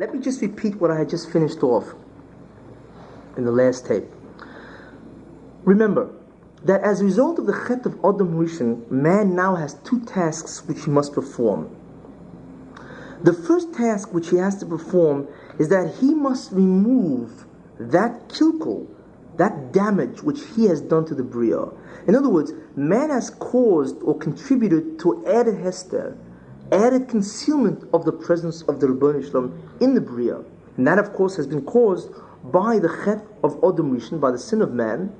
let me just repeat what I had just finished off in the last tape. Remember that as a result of the chet of Adam Rishon, man now has two tasks which he must perform. The first task which he has to perform is that he must remove that kilkul, that damage which he has done to the Bria. In other words, man has caused or contributed to added hester, added concealment of the presence of the Ribono Shel Olam in the Bria. And that, of course, has been caused by the chet of Adam Rishon, by the sin of man.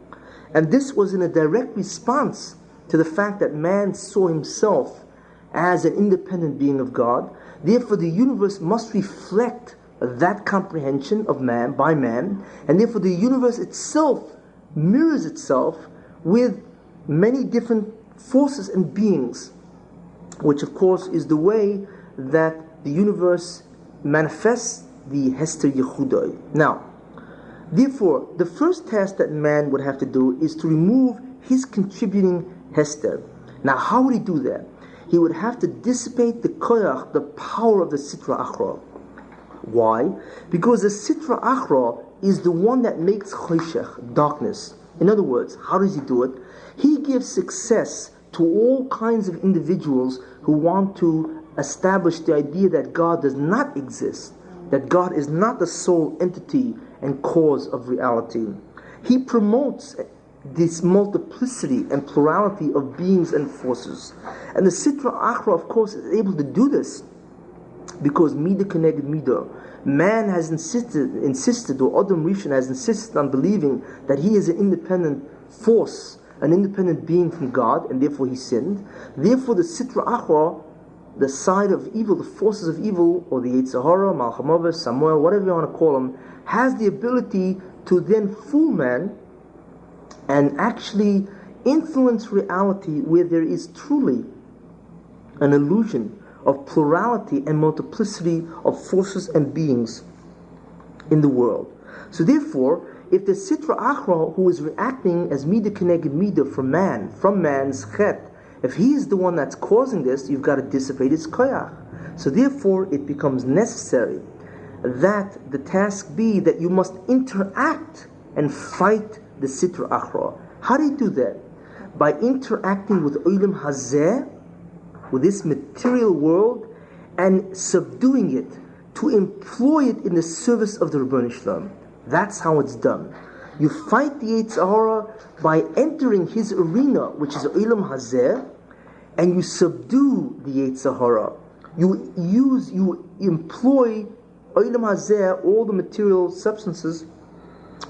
And this was in a direct response to the fact that man saw himself as an independent being of God. Therefore, the universe must reflect that comprehension of man by man, and therefore the universe itself mirrors itself with many different forces and beings, which of course is the way that the universe manifests the Hester Yechudai. Now, therefore, the first task that man would have to do is to remove his contributing Hester. Now, how would he do that? He would have to dissipate the koyach, the power of the Sitra Achra. Why? Because the Sitra Achra is the one that makes choshech, darkness. In other words, how does he do it? He gives success to all kinds of individuals who want to establish the idea that God does not exist, that God is not the sole entity and cause of reality. He promotes this multiplicity and plurality of beings and forces. And the Sitra Achra, of course, is able to do this because Mida Keneged Mida. Man has insisted, or Adam Rishon has insisted on believing that he is an independent force, an independent being from God, and therefore he sinned. Therefore the Sitra Achra, the side of evil, the forces of evil, or the Yetzer Hara, Malchamavah, Samuel, whatever you want to call them, has the ability to then fool man and actually influence reality where there is truly an illusion of plurality and multiplicity of forces and beings in the world. So therefore, if the Sitra Achra, who is reacting as Mida Keneged Mida from man's chet, if he is the one that's causing this, you've got to dissipate his koyach. So therefore, it becomes necessary that the task be that you must interact and fight the Sitra Achra. How do you do that? By interacting with Olam Hazeh, with this material world, and subduing it, to employ it in the service of the Ribono Shel Olam. That's how it's done. You fight the Yetzer Hara by entering his arena, which is Olam Hazeh, and you subdue the Yetzer Hara. You employ Olam Hazeh, all the material substances,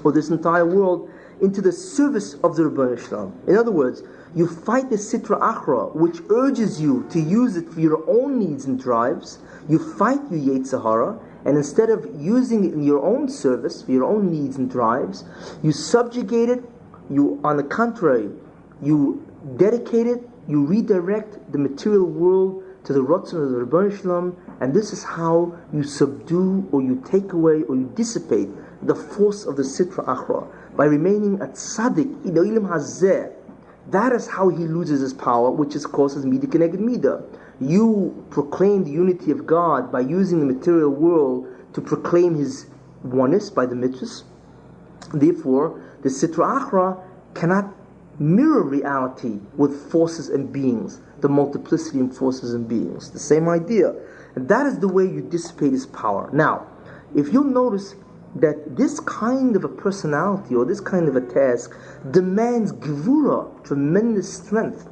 or this entire world, into the service of the Ribono Shel Olam. In other words, you fight the Sitra Achra, which urges you to use it for your own needs and drives. You fight your Yetzer Hara, and instead of using it in your own service, for your own needs and drives, you subjugate it. You, on the contrary, you dedicate it, you redirect the material world to the Ratzon of the Ribono Shel Olam, and this is how you subdue, or you take away, or you dissipate the force of the Sitra Achra, by remaining a tzaddik in Olam Hazeh. That is how he loses his power, which is causes Mida Keneged Mida. You proclaim the unity of God by using the material world to proclaim his oneness by the mitzvahs. Therefore, the Sitra Achra cannot mirror reality with forces and beings, the multiplicity in forces and beings. The same idea. And that is the way you dissipate his power. Now, if you'll notice that this kind of a personality or this kind of a task demands gevura, tremendous strength.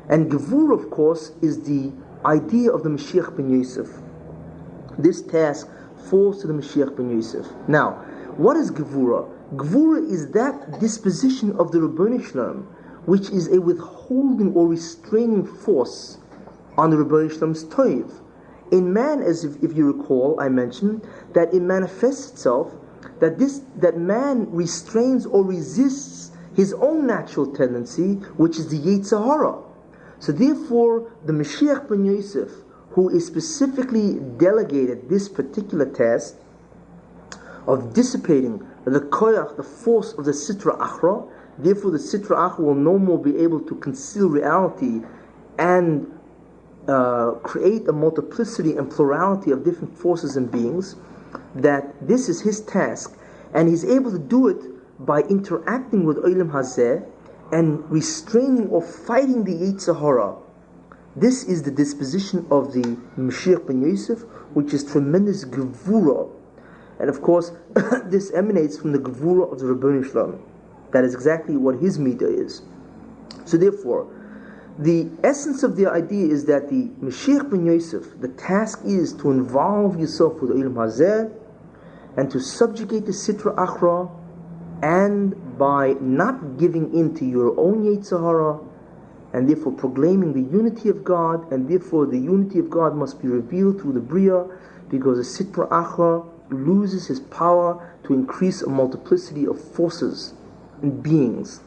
And gevura, of course, is the idea of the Mashiach ben Yosef. This task falls to the Mashiach ben Yosef. Now, what is gevura? Gevura is that disposition of the Ribono Shel Olam, which is a withholding or restraining force on the Ribono Shel Olam's toiv. In man, as if you recall, I mentioned that it manifests itself that man restrains or resists his own natural tendency, which is the Yetzer Hara. So therefore, the Mashiach ben Yosef, who is specifically delegated this particular task of dissipating the koyach, the force of the Sitra Achra, therefore the Sitra Achra will no more be able to conceal reality and create a multiplicity and plurality of different forces and beings, that this is his task, and he's able to do it by interacting with Olam Hazeh and restraining or fighting the Yetzer Hara. This is the disposition of the Mashiach ben Yosef, which is tremendous Gevura. And of course, this emanates from the Gevura of the Rabbi Shalom. That is exactly what his midah is. So therefore, the essence of the idea is that the Mashiach ben Yosef, the task is to involve yourself with Olam Hazeh and to subjugate the Sitra Achra, and by not giving in to your own Yetzer Hara, and therefore proclaiming the unity of God, and therefore the unity of God must be revealed through the Bria, because the Sitra Achra loses his power to increase a multiplicity of forces and beings.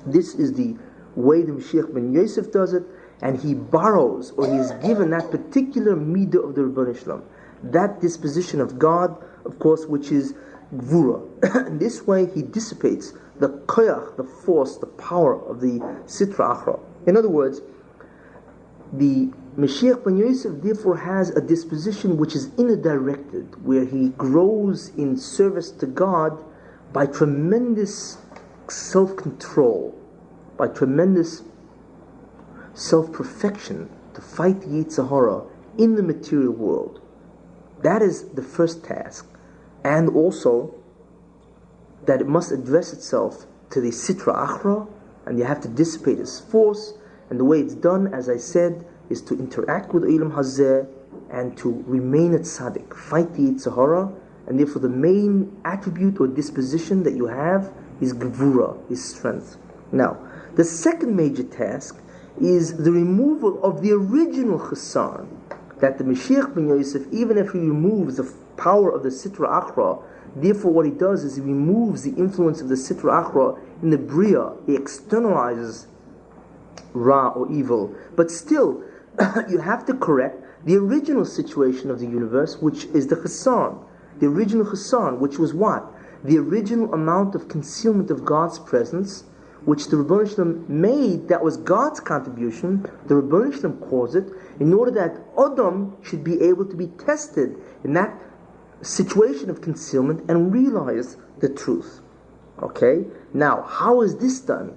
This is the way the Mashiach ben Yosef does it, and he borrows, or he is given that particular midah of the Rabbi Shalom, that disposition of God, of course, which is Gvura. In this way, he dissipates the koyach, the force, the power of the Sitra Achra. In other words, the Mashiach ben Yosef therefore has a disposition which is inner directed, where he grows in service to God by tremendous self-control, by tremendous self-perfection, to fight the Yetzer Hara in the material world. That is the first task. And also that it must address itself to the Sitra Achra, and you have to dissipate its force. And the way it's done, as I said, is to interact with Olam Hazeh and to remain at Tzaddik, fight the Yetzer Hara. And therefore the main attribute or disposition that you have is Gevura, is strength. Now, the second major task is the removal of the original Chessan, that the Mashiach ben Yosef, even if he removes the power of the Sitra Achra, therefore what he does is he removes the influence of the Sitra Achra in the Bria. He externalizes Ra, or evil. But still, you have to correct the original situation of the universe, which is the Chessan. The original Chessan, which was what? The original amount of concealment of God's presence, which the Rabbi Shalom made, that was God's contribution. The Rabbi Shalom calls it, in order that Adam should be able to be tested in that situation of concealment and realize the truth. Okay? Now, how is this done?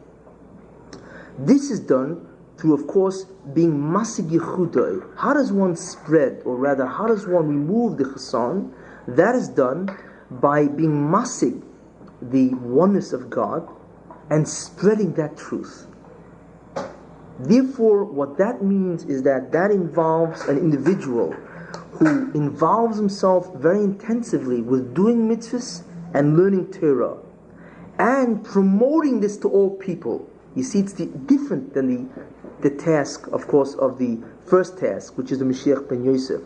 This is done through, of course, being masig yichudai. How does one spread, or rather, how does one remove the Chessan? That is done by being masig, the oneness of God, and spreading that truth. Therefore, what that means is that involves an individual who involves himself very intensively with doing mitzvahs and learning Torah and promoting this to all people. You see, it's different than the task, of course, of the first task, which is the Mashiach ben Yosef.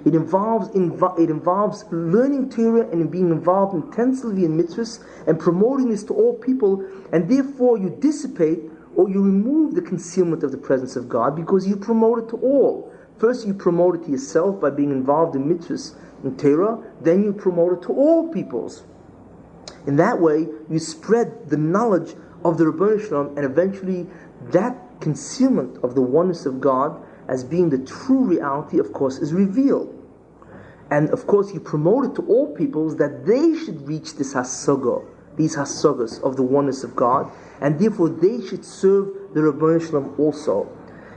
It involves learning Torah and being involved intensively in mitzvahs and promoting this to all people, and therefore you dissipate or you remove the concealment of the presence of God, because you promote it to all. First you promote it to yourself by being involved in mitzvahs and Torah, then you promote it to all peoples. In that way, you spread the knowledge of the Rabbi Shalom, and eventually that concealment of the oneness of God as being the true reality, of course, is revealed. And of course, you promote it to all peoples that they should reach this hasaga, these hasagas of the oneness of God, and therefore they should serve the Rabbi Shalom also.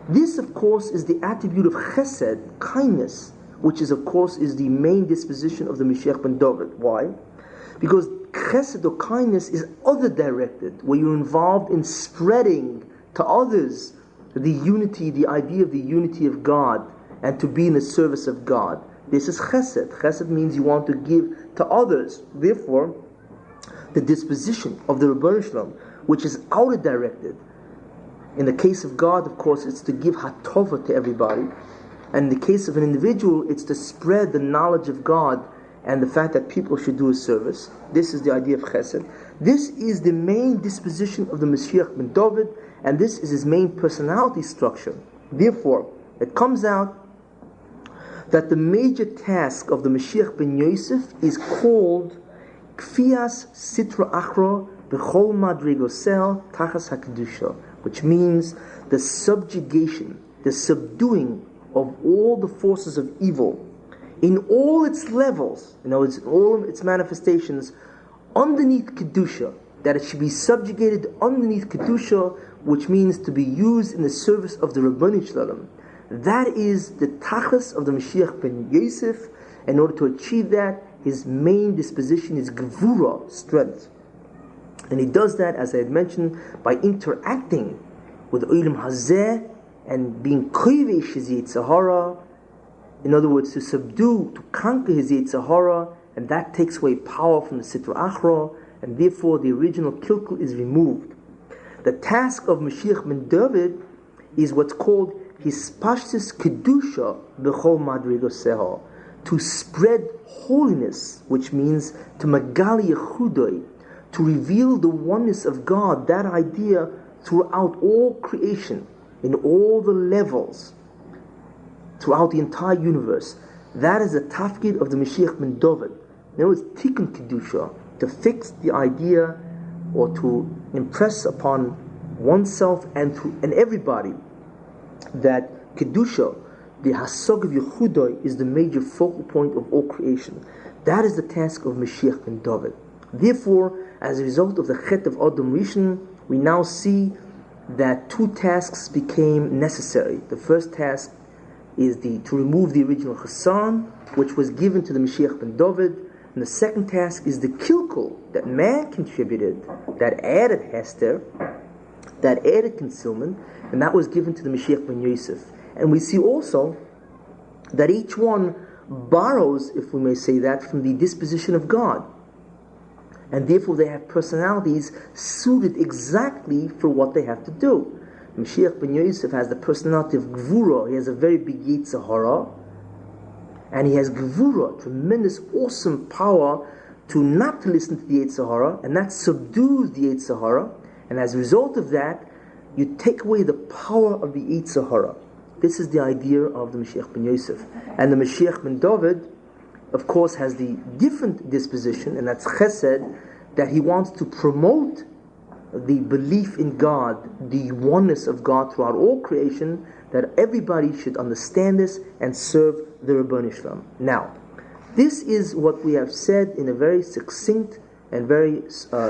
This, of course, is the attribute of chesed, kindness, which is, of course, is the main disposition of the Mashiach ben David. Why? Because chesed or kindness is other-directed, where you're involved in spreading to others the unity, the idea of the unity of God, and to be in the service of God. This is chesed. Chesed means you want to give to others. Therefore, the disposition of the Rabbi Shalom, which is outer-directed. In the case of God, of course, it's to give hatova to everybody. And in the case of an individual, it's to spread the knowledge of God and the fact that people should do a service. This is the idea of chesed. This is the main disposition of the Mashiach ben David, and this is his main personality structure. Therefore, it comes out that the major task of the Mashiach ben Yosef is called Kfias Sitra Achra B'chol Madrigosel Tachas HaKedusha, which means the subjugation the subduing of all the forces of evil in all its levels, in all its manifestations, underneath Kedusha, that it should be subjugated underneath Kedusha, which means to be used in the service of the Rabbi Shalom. That is the tachas of the Mashiach ben Yosef. In order to achieve that, his main disposition is gevura, strength. And he does that, as I had mentioned, by interacting with Olam Hazeh and being kovesh his Yetzer Hara. In other words, to subdue, to conquer his Yetzer Hara, and that takes away power from the Sitra Achra, and therefore the original kilkul is removed. The task of Mashiach ben David is what's called hispashtis kedusha b'chol madrigoseha, to spread holiness, which means to magali yechudoi, to reveal the oneness of God, that idea throughout all creation, in all the levels, throughout the entire universe. That is the tafkid of the Mashiach ben David. In other words, tikkun kedusha, to fix the idea or to impress upon oneself and everybody that kedusha, the hasog of Yehudai, is the major focal point of all creation. That is the task of Mashiach ben David. Therefore, as a result of the chet of Adam Rishon, we now see that two tasks became necessary. The first task is to remove the original Kessin, which was given to the Mashiach ben David. And the second task is the kilkul that man contributed, that added hester, that added concealment, and that was given to the Mashiach ben Yosef. And we see also that each one borrows, if we may say that, from the disposition of God. And therefore they have personalities suited exactly for what they have to do. Mashiach ben Yosef has the personality of Gvura. He has a very big Yetzer Hara, and he has Gvura, tremendous, awesome power to not to listen to the Yetzer Hara, and that subdues the Yetzer Hara. And as a result of that, you take away the power of the Yetzer Hara. This is the idea of the Mashiach ben Yosef. And the Mashiach ben David, of course, has the different disposition, and that's chesed, that he wants to promote the belief in God, the oneness of God throughout all creation, that everybody should understand this and serve the Rabbi Shalom. Now, this is what we have said in a very succinct and very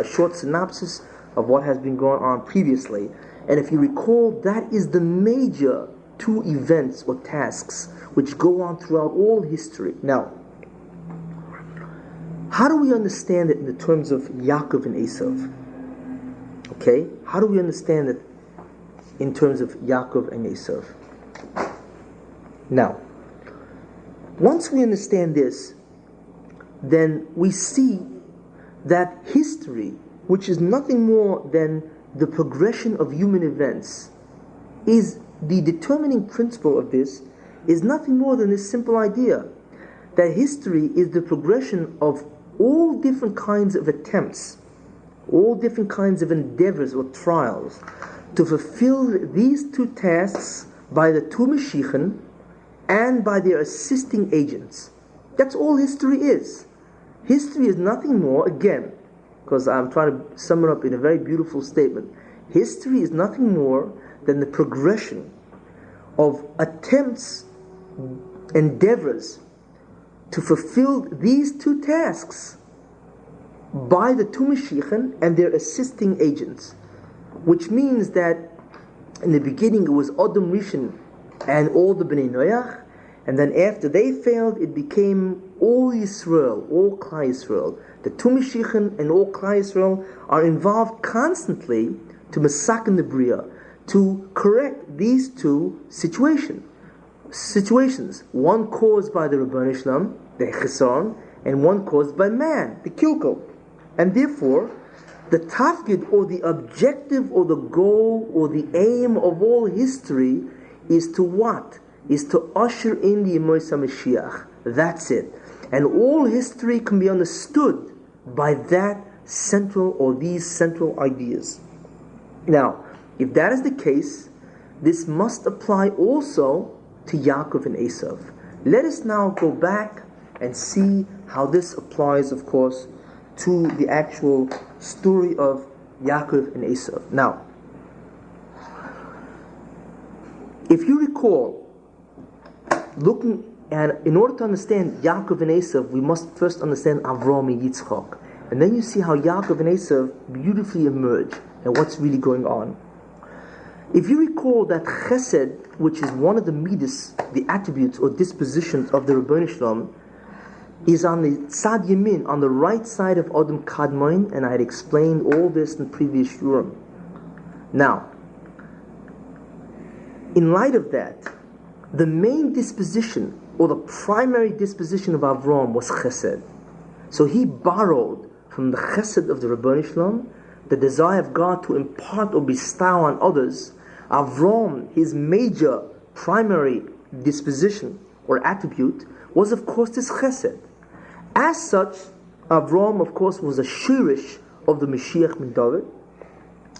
short synopsis of what has been going on previously. And if you recall, that is the major two events or tasks which go on throughout all history. Now, how do we understand it in the terms of Yaakov and Esav? Okay? How do we understand it in terms of Yaakov and Esav? Now, once we understand this, then we see that history, which is nothing more than the progression of human events, is the determining principle of this, is nothing more than this simple idea that history is the progression of all different kinds of attempts, all different kinds of endeavors or trials to fulfill these two tasks by the two Mashiachim and by their assisting agents. That's all history is. History is nothing more, again, because I'm trying to sum it up in a very beautiful statement. History is nothing more than the progression of attempts, endeavors to fulfill these two tasks by the two Mashiachim and their assisting agents. Which means that in the beginning it was Adam Rishon and all the Bnei Noach, and then after they failed, it became all Yisrael, all Klal Yisrael. The two Mashiachim and all Klal Yisrael are involved constantly to masakin the Bria, to correct these two situations. One caused by the Rabbi Shalom, the Kessin, and one caused by man, the Kilkul. And therefore, the tafkid, or the objective, or the goal, or the aim of all history is to what? Is to usher in the Yemos HaMashiach. That's it. And all history can be understood by that central, or these central ideas. Now, if that is the case, this must apply also to Yaakov and Esav. Let us now go back and see how this applies, of course, to the actual story of Yaakov and Esav. Now, If you recall, in order to understand Yaakov and Esav, we must first understand Avram and Yitzchak. And then you see how Yaakov and Esav beautifully emerge and what's really going on. If you recall that chesed, which is one of the midas, the attributes or dispositions of the Rebbeinu Shalom, is on the tzad yamin, on the right side of Adam Kadmon, and I had explained all this in the previous shurim. Now, in light of that, the main disposition, or the primary disposition of Avram was chesed. So he borrowed from the chesed of the Rebbeinu Shalom, the desire of God to impart or bestow on others. Avram, his major primary disposition or attribute was of course this chesed. As such, Avram of course was a shirish of the Mashiach Mendel,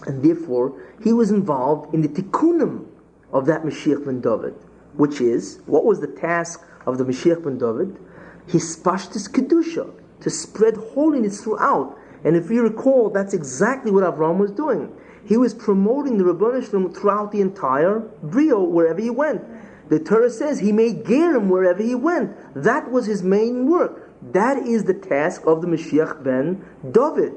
and therefore he was involved in the tikkunim of that Mashiach Mendel, which is, what was the task of the Mashiach Mendel? His pashtus kedusha, to spread holiness throughout. And if you recall, that's exactly what Avram was doing. He was promoting the Rebbeinu Shalom throughout the entire Brio, wherever he went. The Torah says he made gerim wherever he went. That was his main work. That is the task of the Mashiach ben David.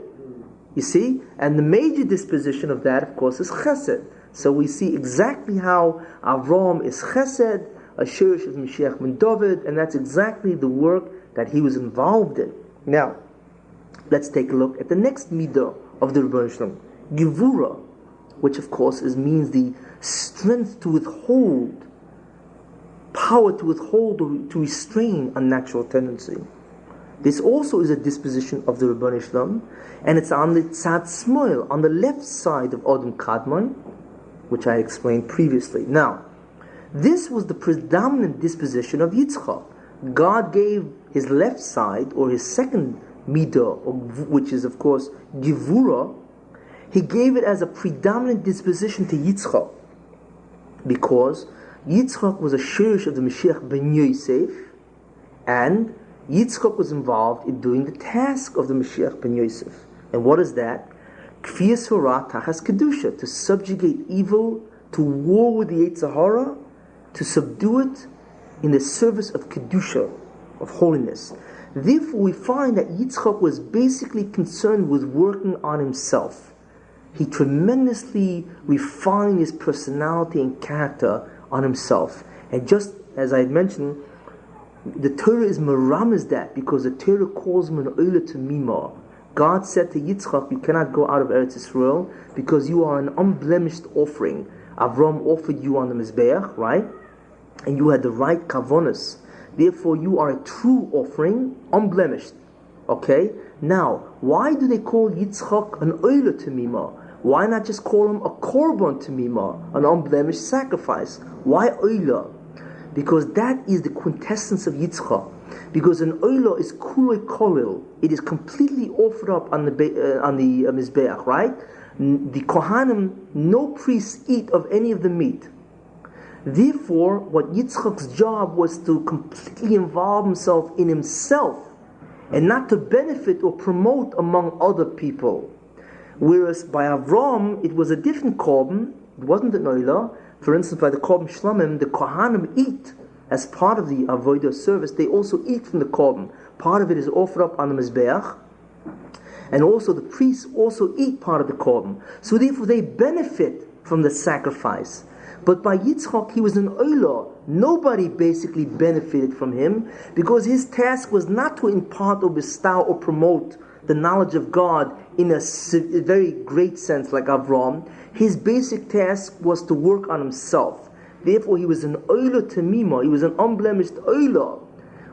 You see? And the major disposition of that, of course, is chesed. So we see exactly how Avram is chesed, a shirish of Mashiach ben David, and that's exactly the work that he was involved in. Now, let's take a look at the next midah of the Rebbeinu Shalom. Gevura, which of course means the strength to withhold, power to withhold or to restrain unnatural tendency. This also is a disposition of the Rebbeinu Shalom, and it's on the tzad smoil, on the left side of Adam Kadmon, which I explained previously. Now, this was the predominant disposition of Yitzchak. God gave his left side, or his second midah, which is of course Gevura, he gave it as a predominant disposition to Yitzchak, because Yitzchak was a shirish of the Mashiach ben Yosef, and Yitzchak was involved in doing the task of the Mashiach ben Yosef. And what is that? Kfiyas hora tachas kedusha, to subjugate evil, to war with the Yetzer Hara, to subdue it in the service of kedusha, of holiness. Therefore, we find that Yitzchak was basically concerned with working on himself. He tremendously refined his personality and character on himself. And just as I had mentioned, the Torah is merames that, because the Torah calls him an oila tamima. God said to Yitzchak, you cannot go out of Eretz Yisrael because you are an unblemished offering. Avram offered you on the Mizbeach, right? And you had the right kavonas. Therefore, you are a true offering, unblemished. Okay? Now, why do they call Yitzchak an oila tamima? Why not just call him a korban tamima, an unblemished sacrifice? Why oila? Because that is the quintessence of Yitzchak. Because an oila is kuloi kolil. It is completely offered up on the mizbeach, right? The kohanim, no priests eat of any of the meat. Therefore, what Yitzchak's job was to completely involve himself in himself, and not to benefit or promote among other people. Whereas by Avram, it was a different korban. It wasn't an oila. For instance, by the korban shlamim, the kohanim eat as part of the avodah service. They also eat from the korban. Part of it is offered up on the mizbeach, and also the priests also eat part of the korban. So therefore, they benefit from the sacrifice. But by Yitzchak, he was an oila. Nobody basically benefited from him, because his task was not to impart or bestow or promote the knowledge of God in a very great sense like Avram. His basic task was to work on himself. Therefore, he was an oila tamima. He was an unblemished oila,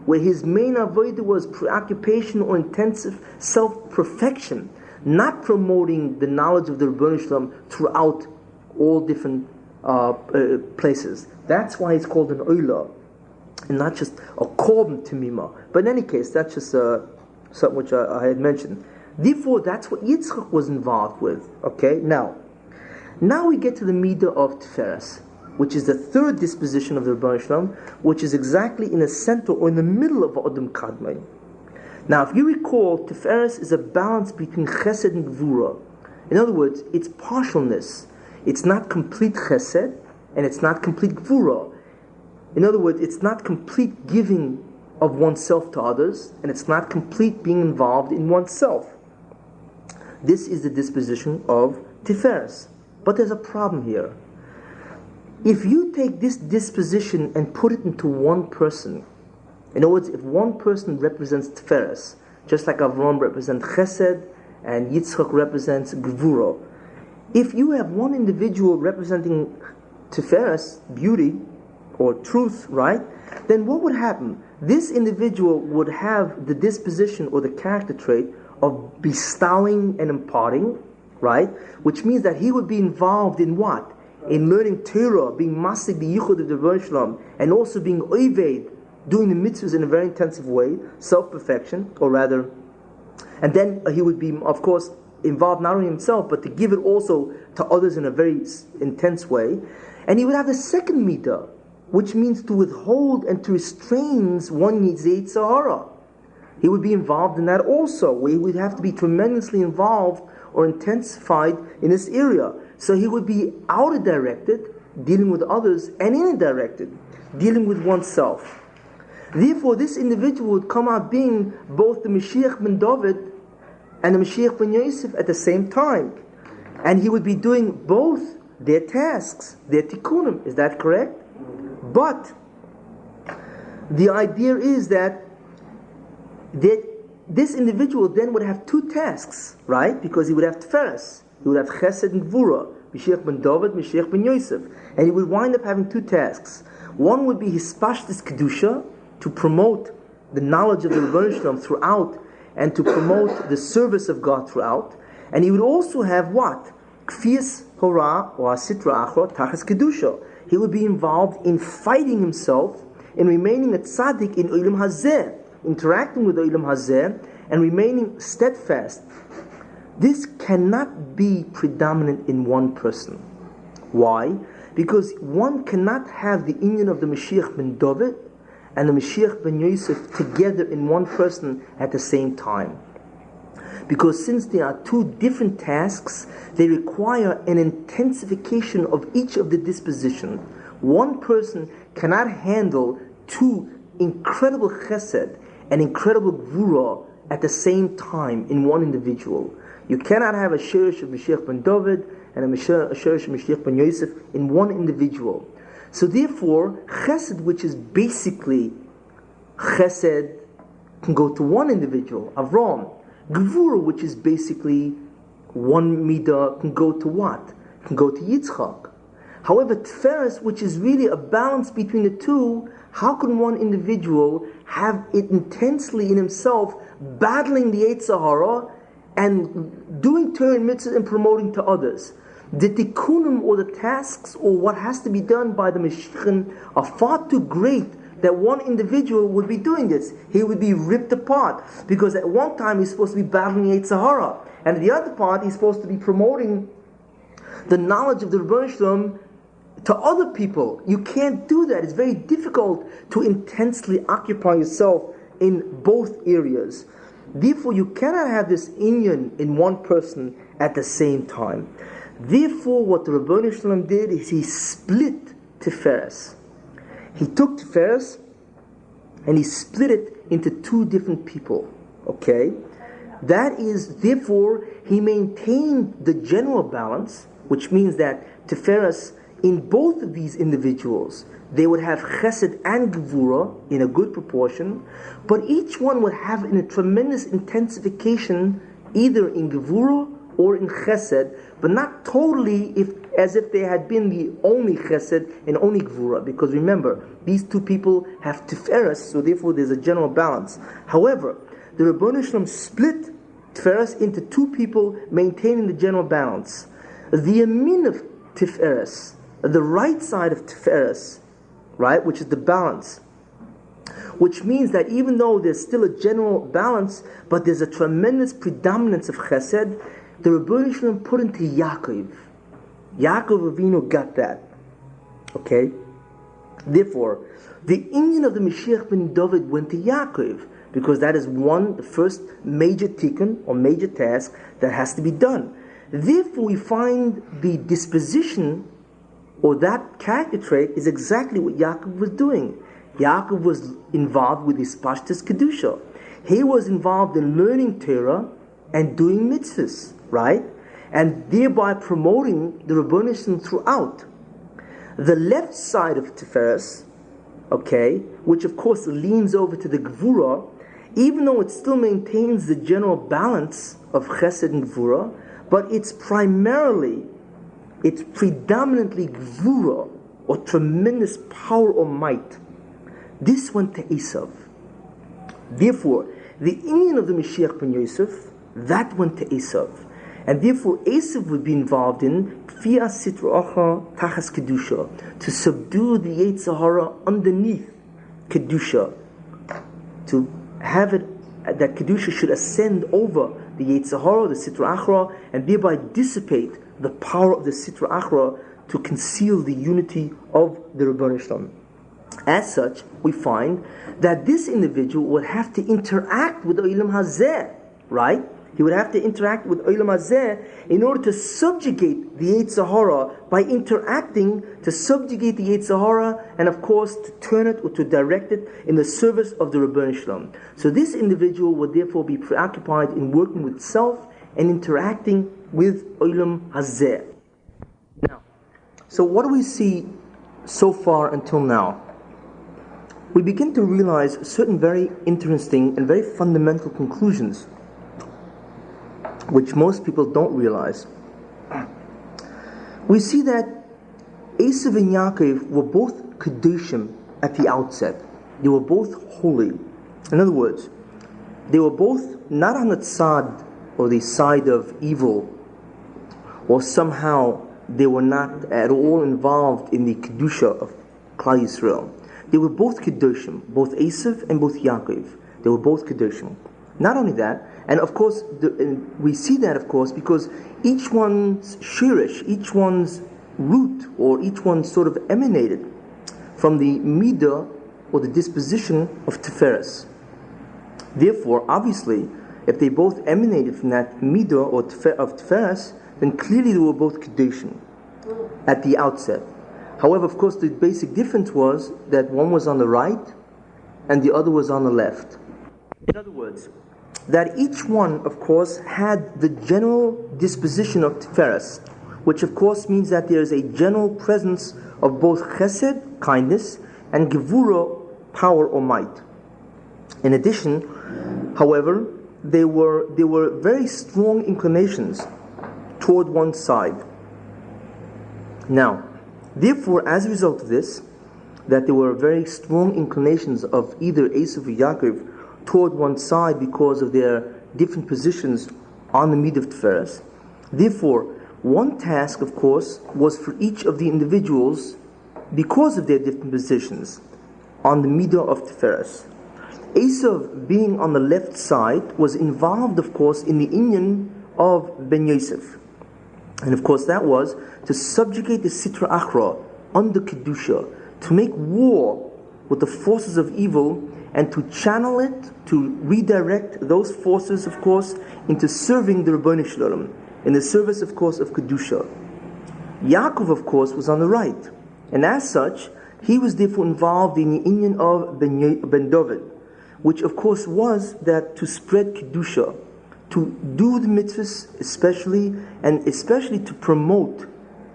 where his main avodah was preoccupation or intensive self-perfection, not promoting the knowledge of the Rebbeinu Shalom throughout all different places. That's why it's called an oila, and not just a korban tamima. But in any case, that's just something which I had mentioned. Therefore, that's what Yitzchak was involved with. Okay, now we get to the midah of Tiferes, which is the third disposition of the Rebbeinu Shalom, which is exactly in the center or in the middle of Adam Kadmon. Now, if you recall, Tiferes is a balance between Chesed and Gevura. In other words, it's partialness. It's not complete Chesed, and it's not complete gvura. In other words, it's not complete giving of oneself to others, and it's not complete being involved in oneself. This is the disposition of Tiferes. But there's a problem here. If you take this disposition and put it into one person, in other words, if one person represents Tiferes, just like Avram represents Chesed and Yitzchak represents Gvura, if you have one individual representing Tiferes, beauty or truth, right, then what would happen? This individual would have the disposition or the character trait of bestowing and imparting, right, which means that he would be involved in what? In learning Torah, being masik the yichud of the Rebbe Shalom, and also being oived, doing the mitzvahs in a very intensive way, self-perfection, or rather, and then he would be, of course, involved not only himself, but to give it also to others in a very intense way. And he would have the second midah, which means to withhold and to restrain one Yitzhak Sahara. He would be involved in that also. He would have to be tremendously involved or intensified in this area. So he would be outer directed, dealing with others, and inner directed, dealing with oneself. Therefore, this individual would come out being both the Mashiach ben David and the Mashiach ben Yosef at the same time. And he would be doing both their tasks, their tikkunim. Is that correct? But the idea is that this individual then would have two tasks, right? Because he would have Tiferes, he would have Chesed and Gvura, Mashiach ben David, Mashiach ben Yosef, and he would wind up having two tasks. One would be his Pashtus Kedusha, to promote the knowledge of the Rebbe Shalom throughout, and to promote the service of God throughout. And he would also have what? Kfias Hora or Asitra Achra Tachas Kedusha. He would be involved in fighting himself, in remaining a tzaddik in Olam Hazeh, interacting with Olam Hazeh, and remaining steadfast. This cannot be predominant in one person. Why? Because one cannot have the union of the Mashiach ben David and the Mashiach ben Yosef together in one person at the same time. Because since there are two different tasks, they require an intensification of each of the disposition. One person cannot handle two incredible chesed and incredible gvura at the same time in one individual. You cannot have a shirish of Mashiach ben David and a shirish of Mashiach ben Yosef in one individual. So therefore, chesed, which is basically chesed, can go to one individual, Avram. Gvura, which is basically one midah, can go to what? Can go to Yitzchak. However, Tiferes, which is really a balance between the two, how can one individual have it intensely in himself, battling the Yetzer Hara and doing Torah and mitzvahs and promoting to others? The tikkunim or the tasks or what has to be done by the Mashiach are far too great that one individual would be doing this. He would be ripped apart because at one time he's supposed to be battling Yetzer Hara, and at the other part he's supposed to be promoting the knowledge of the Rebbe Shalom to other people. You can't do that. It's very difficult to intensely occupy yourself in both areas. Therefore, you cannot have this inyan in one person at the same time. Therefore, what the Rebbe Shalom did is he split Tiferes. He took Tiferes and he split it into two different people. Okay? That is, therefore, he maintained the general balance, which means that Tiferes, in both of these individuals, they would have chesed and gvura in a good proportion, but each one would have in a tremendous intensification either in gvura or in chesed, but not totally as if they had been the only chesed and only gvura, because remember, these two people have Tiferes, so therefore there's a general balance. However, the Rebbeinu Shalom split Tiferes into two people, maintaining the general balance. The yamin of Tiferes, the right side of Tiferes, right, which is the balance, which means that even though there's still a general balance, but there's a tremendous predominance of chesed, the Rebbeinu Shalom put into Yaakov. Yaakov Avinu got that. Okay? Therefore, the inyan of the Mashiach ben David went to Yaakov, because that is the first major tikkun or major task that has to be done. Therefore, we find the disposition or that character trait is exactly what Yaakov was doing. Yaakov was involved with his Pashtus Kedusha. He was involved in learning Torah and doing mitzvahs, right? And thereby promoting the Rebbeinu Shalom throughout. The left side of Tiferes, okay, which of course leans over to the Gvura, even though it still maintains the general balance of Chesed and Gvura, but it's predominantly Gvura, or tremendous power or might. This went to Esav. Therefore, the union of the Mashiach ben Yosef, that went to Esav. And therefore, Esav would be involved in Kfiyah Sitracha Tachas Kedusha, to subdue the Yetzer Hara underneath Kedusha, to have it, that Kedusha should ascend over the Yetzer Hara, the Sitra Achra, and thereby dissipate the power of the Sitra Achra to conceal the unity of the Rebbeinu Shalom. As such, we find that this individual would have to interact with Olam Hazeh, right? He would have to interact with Olam Hazeh in order to subjugate the Yetzer Hara, by interacting to subjugate the Yetzer Hara, and of course to turn it or to direct it in the service of the Rebbeinu Shalom. So this individual would therefore be preoccupied in working with self and interacting with Olam Hazeh. Now, so what do we see so far until now? We begin to realize certain very interesting and very fundamental conclusions, which most people don't realize. We see that Esav and Yaakov were both Kedushim at the outset. They were both holy. In other words, they were both not on the tzad, or the side of evil, or somehow they were not at all involved in the Kedusha of Klal Yisrael. They were both Kedushim, both Esav and both Yaakov. They were both Kedushim. Not only that, and of course, we see that, of course, because each one's shirish, each one's root, or each one sort of emanated from the midah, or the disposition of Tiferes. Therefore, obviously, if they both emanated from that midah or of Tiferes, then clearly they were both Kedushim at the outset. However, of course, the basic difference was that one was on the right and the other was on the left. In other words, that each one, of course, had the general disposition of Tiferes, which of course means that there is a general presence of both Chesed, kindness, and Gevura, power or might. In addition, however, there were very strong inclinations toward one side. Now, therefore, as a result of this, that there were very strong inclinations of either Esav or Yaakov toward one side because of their different positions on the midah of Tiferes. Therefore, one task, of course, was for each of the individuals, because of their different positions on the midah of Tiferes. Esav, being on the left side, was involved, of course, in the inyan of Ben Yosef. And of course that was to subjugate the Sitra Achra under Kedusha, to make war with the forces of evil, and to channel it, to redirect those forces, of course, into serving the Rebbeinu Shalom, in the service, of course, of Kedusha. Yaakov, of course, was on the right, and as such, he was therefore involved in the inyan of Ben David, which of course was that to spread Kedusha, to do the mitzvahs especially, and especially to promote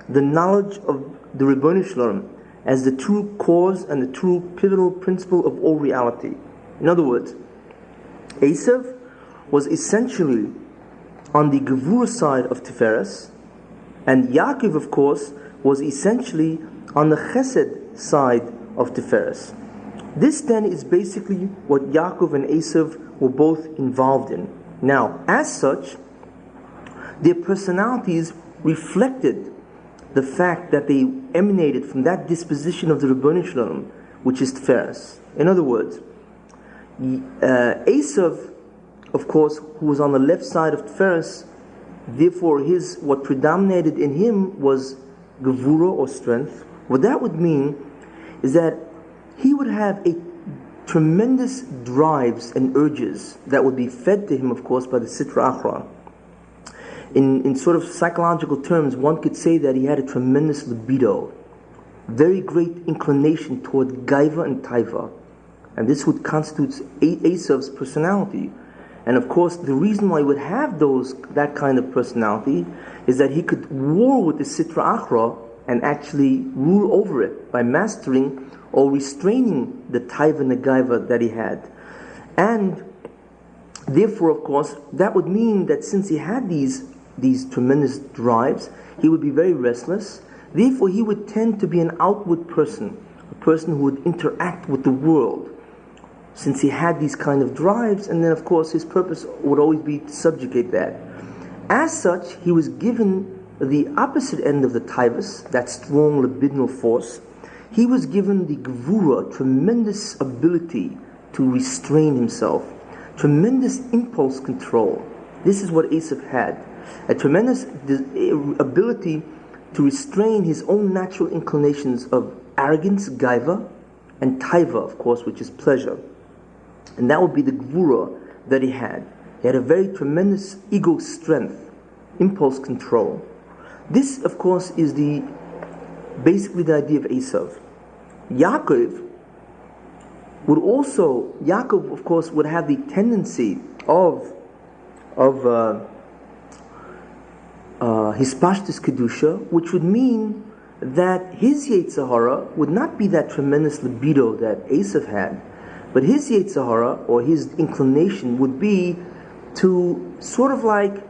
the knowledge of the Rebbeinu Shalom as the true cause and the true pivotal principle of all reality. In other words, Esav was essentially on the Gevura side of Tiferes, and Yaakov, of course, was essentially on the Chesed side of Tiferes. This then is basically what Yaakov and Esav were both involved in. Now, as such, their personalities reflected the fact that they emanated from that disposition of the Rebbeinu Shalom, which is Tiferes. In other words, Esav, of course, who was on the left side of Tiferes, therefore what predominated in him was Gevura or strength. What that would mean is that he would have a tremendous drives and urges that would be fed to him, of course, by the Sitra Achra. In sort of psychological terms, one could say that he had a tremendous libido. very great inclination toward gaiva and taiva. And this would constitute Esav's personality. And of course, the reason why he would have that kind of personality is that he could war with the Sitra Achra and actually rule over it by mastering or restraining the Taiva and the Gaiva that he had. And therefore, of course, that would mean that since he had these tremendous drives, he would be very restless. Therefore, he would tend to be an outward person, a person who would interact with the world, since he had these kind of drives, and then of course his purpose would always be to subjugate that. As such, he was given the opposite end of the taivas, that strong libidinal force. He was given the gevura, tremendous ability to restrain himself, tremendous impulse control. This is what Esav had, a tremendous ability to restrain his own natural inclinations of arrogance, gaiva, and taiva, of course, which is pleasure. And that would be the gevura that he had. He had a very tremendous ego strength, impulse control. This, of course, is basically the idea of Esav. Yaakov, of course, would have the tendency of hispashtus kedusha, which would mean that his Yetzer Hara would not be that tremendous libido that Esav had, but his Yetzer Hara, or his inclination, would be to sort of like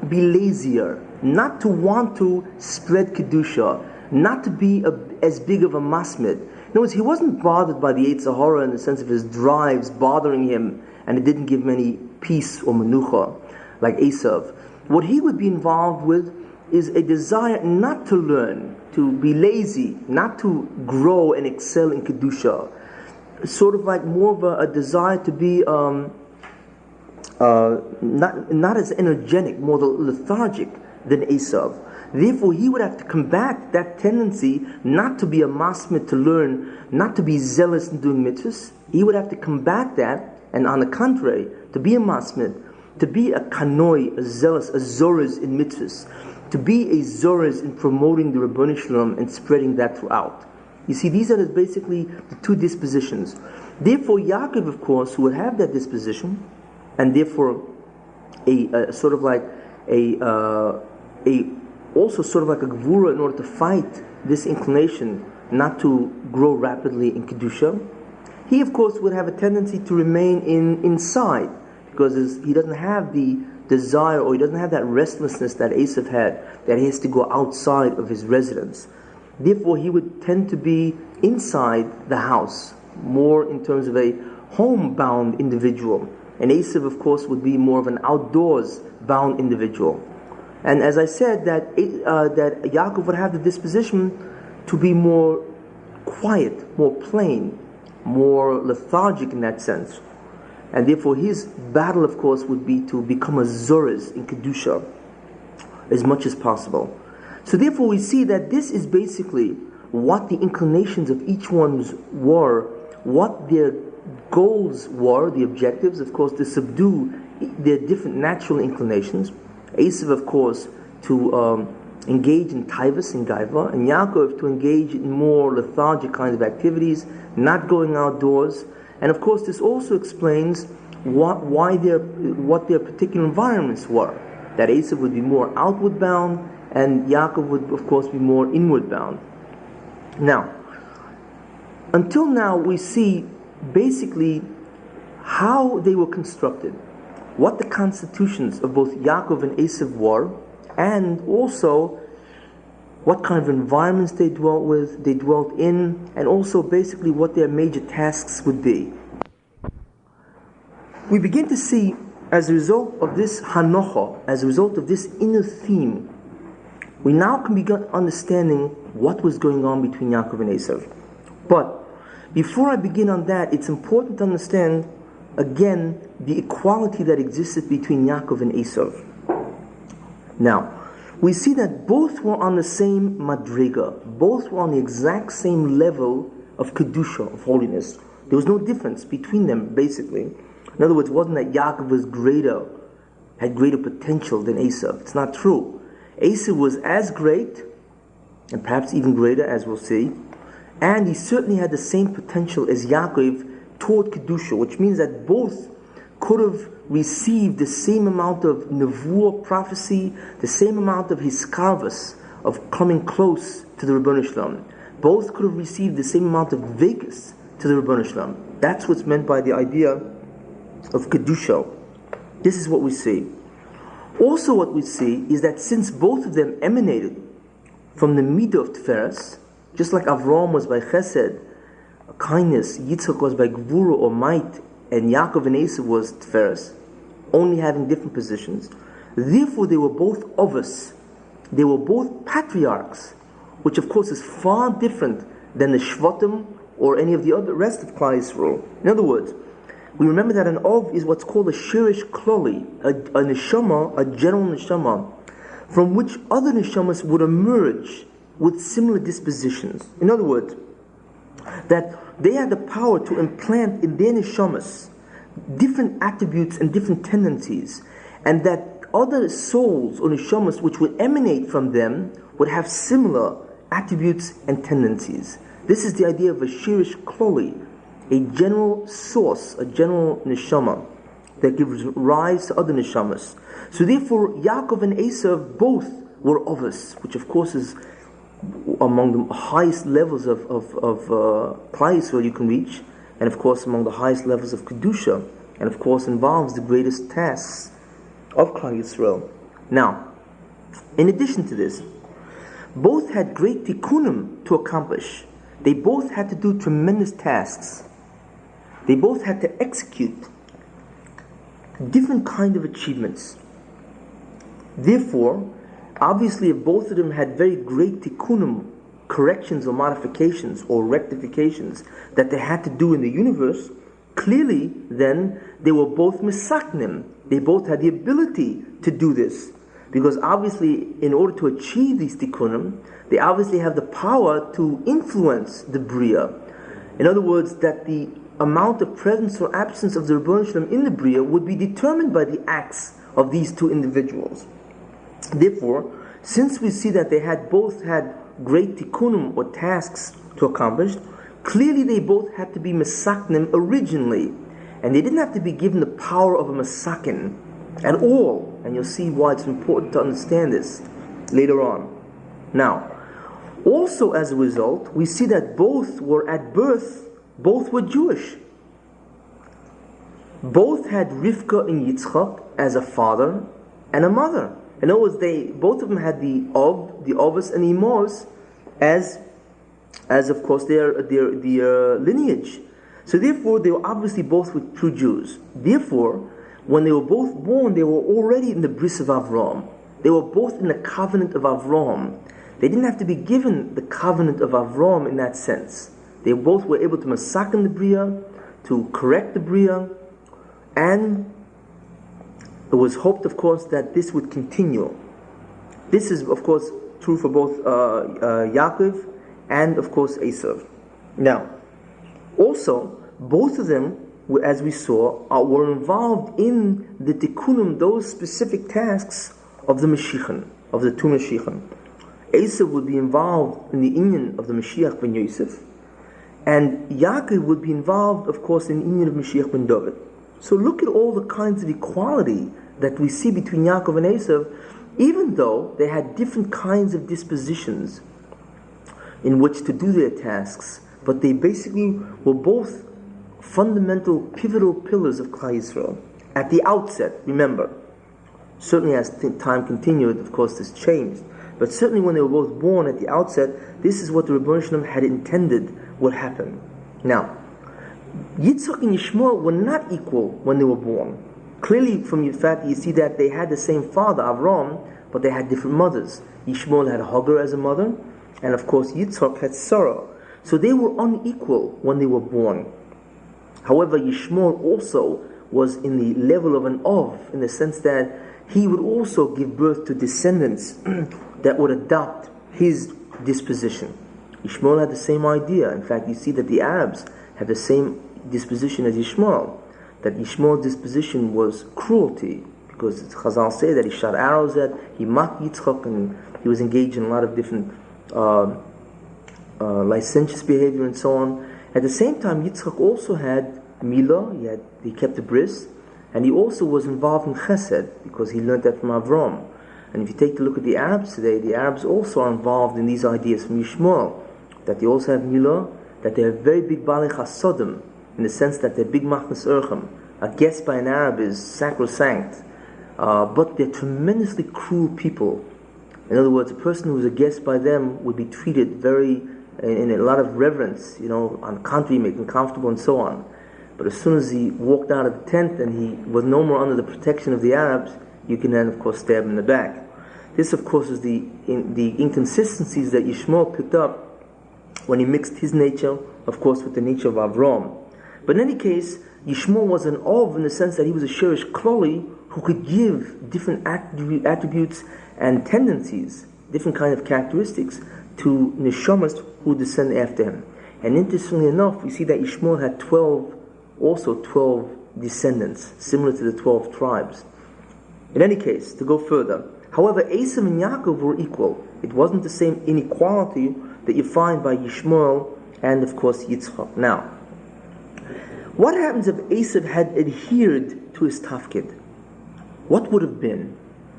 be lazier, not to want to spread kedusha, not to be as big of a masmid. In other words, he wasn't bothered by the Yetzer Hara in the sense of his drives bothering him, and it didn't give him any peace or menucha like Esav. What he would be involved with is a desire not to learn, to be lazy, not to grow and excel in kedusha. Sort of like more of a desire to be not as energetic, more lethargic than Esav. Therefore, he would have to combat that tendency not to be a masmid to learn, not to be zealous in doing mitzvahs. He would have to combat that, and on the contrary, to be a masmid, to be a kanoi, a zealous, a zorez in mitzvahs, to be a zorez in promoting the Rabboni Shalom and spreading that throughout. You see, these are basically the two dispositions. Therefore, Yaakov, of course, who would have that disposition, and therefore also sort of like a gevura in order to fight this inclination not to grow rapidly in kedusha, he, of course, would have a tendency to remain inside, because he doesn't have the desire, or he doesn't have that restlessness that Esav had, that he has to go outside of his residence. Therefore, he would tend to be inside the house, more in terms of a home-bound individual. And Esav, of course, would be more of an outdoors-bound individual. And as I said, that Yaakov would have the disposition to be more quiet, more plain, more lethargic in that sense. And therefore, his battle, of course, would be to become a zorez in kedusha as much as possible. So therefore, we see that this is basically what the inclinations of each one were, what their goals were, the objectives, of course, to subdue their different natural inclinations. Esav, of course, to engage in taivas and gaiva, and Yaakov to engage in more lethargic kinds of activities, not going outdoors. And of course, this also explains what their particular environments were. That Esav would be more outward bound, and Yaakov would, of course, be more inward bound. Now, until now, we see basically how they were constructed, what the constitutions of both Yaakov and Esav were, and also what kind of environments they dwelt in, and also basically what their major tasks would be. We begin to see, as a result of this hanocha, as a result of this inner theme, we now can begin understanding what was going on between Yaakov and Esav. But before I begin on that, it's important to understand again the equality that existed between Yaakov and Esav. Now, we see that both were on the same madriga, both were on the exact same level of kedusha, of holiness. There was no difference between them, basically. In other words, it wasn't that Yaakov had greater potential than Esav. It's not true. Esav was as great, and perhaps even greater, as we'll see, And he certainly had the same potential as Yaakov toward Kedusha, which means that both could have received the same amount of nevuah, prophecy, the same amount of hiskarvus, of coming close to the Ribono Shel Olam. Both could have received the same amount of vegas to the Ribono Shel Olam. That's what's meant by the idea of Kedusha. This is what we see. Also what we see is that since both of them emanated from the midah of Tiferes, just like Avraham was by chesed, kindness, Yitzchak was by gvura or might, and Yaakov and Esav was Tiferes, only having different positions. Therefore they were both ovos. They were both patriarchs, which of course is far different than the Shvatim or any of the other rest of Klal Yisrael. In other words, we remember that an ov is what's called a shirish kloli, a neshama, a general neshama, from which other neshamas would emerge with similar dispositions. In other words, that they had the power to implant in their neshamas different attributes and different tendencies, and that other souls or neshamas which would emanate from them would have similar attributes and tendencies. This is the idea of a shirish kloli, a general source, a general neshama that gives rise to other neshamas. So therefore, Yaakov and Esav both were ovos, which of course is among the highest levels of Klal Yisrael you can reach, and of course among the highest levels of Kedusha, and of course involves the greatest tasks of Klal Yisrael. Now, in addition to this, both had great tikkunim to accomplish. They both had to do tremendous tasks. They both had to execute different kind of achievements. Therefore, obviously, if both of them had very great tikkunim, corrections or modifications or rectifications that they had to do in the universe, clearly then they were both misaknim. They both had the ability to do this. Because obviously, in order to achieve these tikkunim, they obviously have the power to influence the Bria. In other words, that the amount of presence or absence of the Ribono Shel Olam in the Bria would be determined by the acts of these two individuals. Therefore, since we see that they had both had great tikkunim or tasks to accomplish, clearly they both had to be mesaknim originally, and they didn't have to be given the power of a mesakin at all. And you'll see why it's important to understand this later on. Now, also as a result, we see that both were at birth, both were Jewish. Both had Rivka and Yitzchak as a father and a mother. In other words, both of them had the Ovos and the Imos as of course their lineage. So therefore, they were obviously both with true Jews. Therefore, when they were both born, they were already in the bris of Avraham. They were both in the covenant of Avraham. They didn't have to be given the covenant of Avraham in that sense. They both were able to masakin the Bria, to correct the Bria, and it was hoped, of course, that this would continue. This is, of course, true for both Yaakov and, of course, Esav. Now, also, both of them, as we saw, were involved in the tikkunim, those specific tasks of the Mashiach, of the two Mashiach. Esav would be involved in the inyan of the Mashiach ben Yosef, and Yaakov would be involved, of course, in the inyan of Mashiach ben David. So look at all the kinds of equality that we see between Yaakov and Esav, even though they had different kinds of dispositions in which to do their tasks, but they basically were both fundamental, pivotal pillars of Klal Yisrael. At the outset, remember, certainly as time continued, of course, this changed, but certainly when they were both born at the outset, this is what the Ribono Shel Olam had intended would happen. Now, Yitzchak and Yishmael were not equal when they were born. Clearly, from the fact you see that they had the same father, Avram, but they had different mothers. Yishmael had Hagar as a mother, and of course Yitzchak had Sarah. So they were unequal when they were born. However, Yishmael also was in the level of an Ov, in the sense that he would also give birth to descendants that would adopt his disposition. Yishmael had the same idea. In fact, you see that the Arabs had the same disposition as Yishmael, that Yishmael's disposition was cruelty, because Chazal say that he shot arrows at, he mocked Yitzchak, and he was engaged in a lot of different licentious behavior and so on. At the same time, Yitzchak also had Milah, he kept the bris, and he also was involved in Chesed, because he learned that from Avram. And if you take a look at the Arabs today, the Arabs also are involved in these ideas from Yishmael, that they also have Milah, that they have very big Balei Chasodim, in the sense that they're big Machnas Urchem. A guest by an Arab is sacrosanct, but they're tremendously cruel people. In other words, a person who's a guest by them would be treated very, in a lot of reverence, on the contrary, make him comfortable and so on. But as soon as he walked out of the tent and he was no more under the protection of the Arabs, you can then, of course, stab him in the back. This, of course, is the inconsistencies that Yishmael picked up when he mixed his nature, of course, with the nature of Avram. But in any case, Yishmael was an Ov in the sense that he was a Sherish Kloli who could give different attributes and tendencies, different kind of characteristics to Neshamas who descend after him. And interestingly enough, we see that Yishmael had 12 descendants, similar to the 12 tribes. In any case, to go further, however, Esav and Yaakov were equal. It wasn't the same inequality that you find by Yishmael and, of course, Yitzchak. Now, what happens if Esav had adhered to his tafkid? What would have been?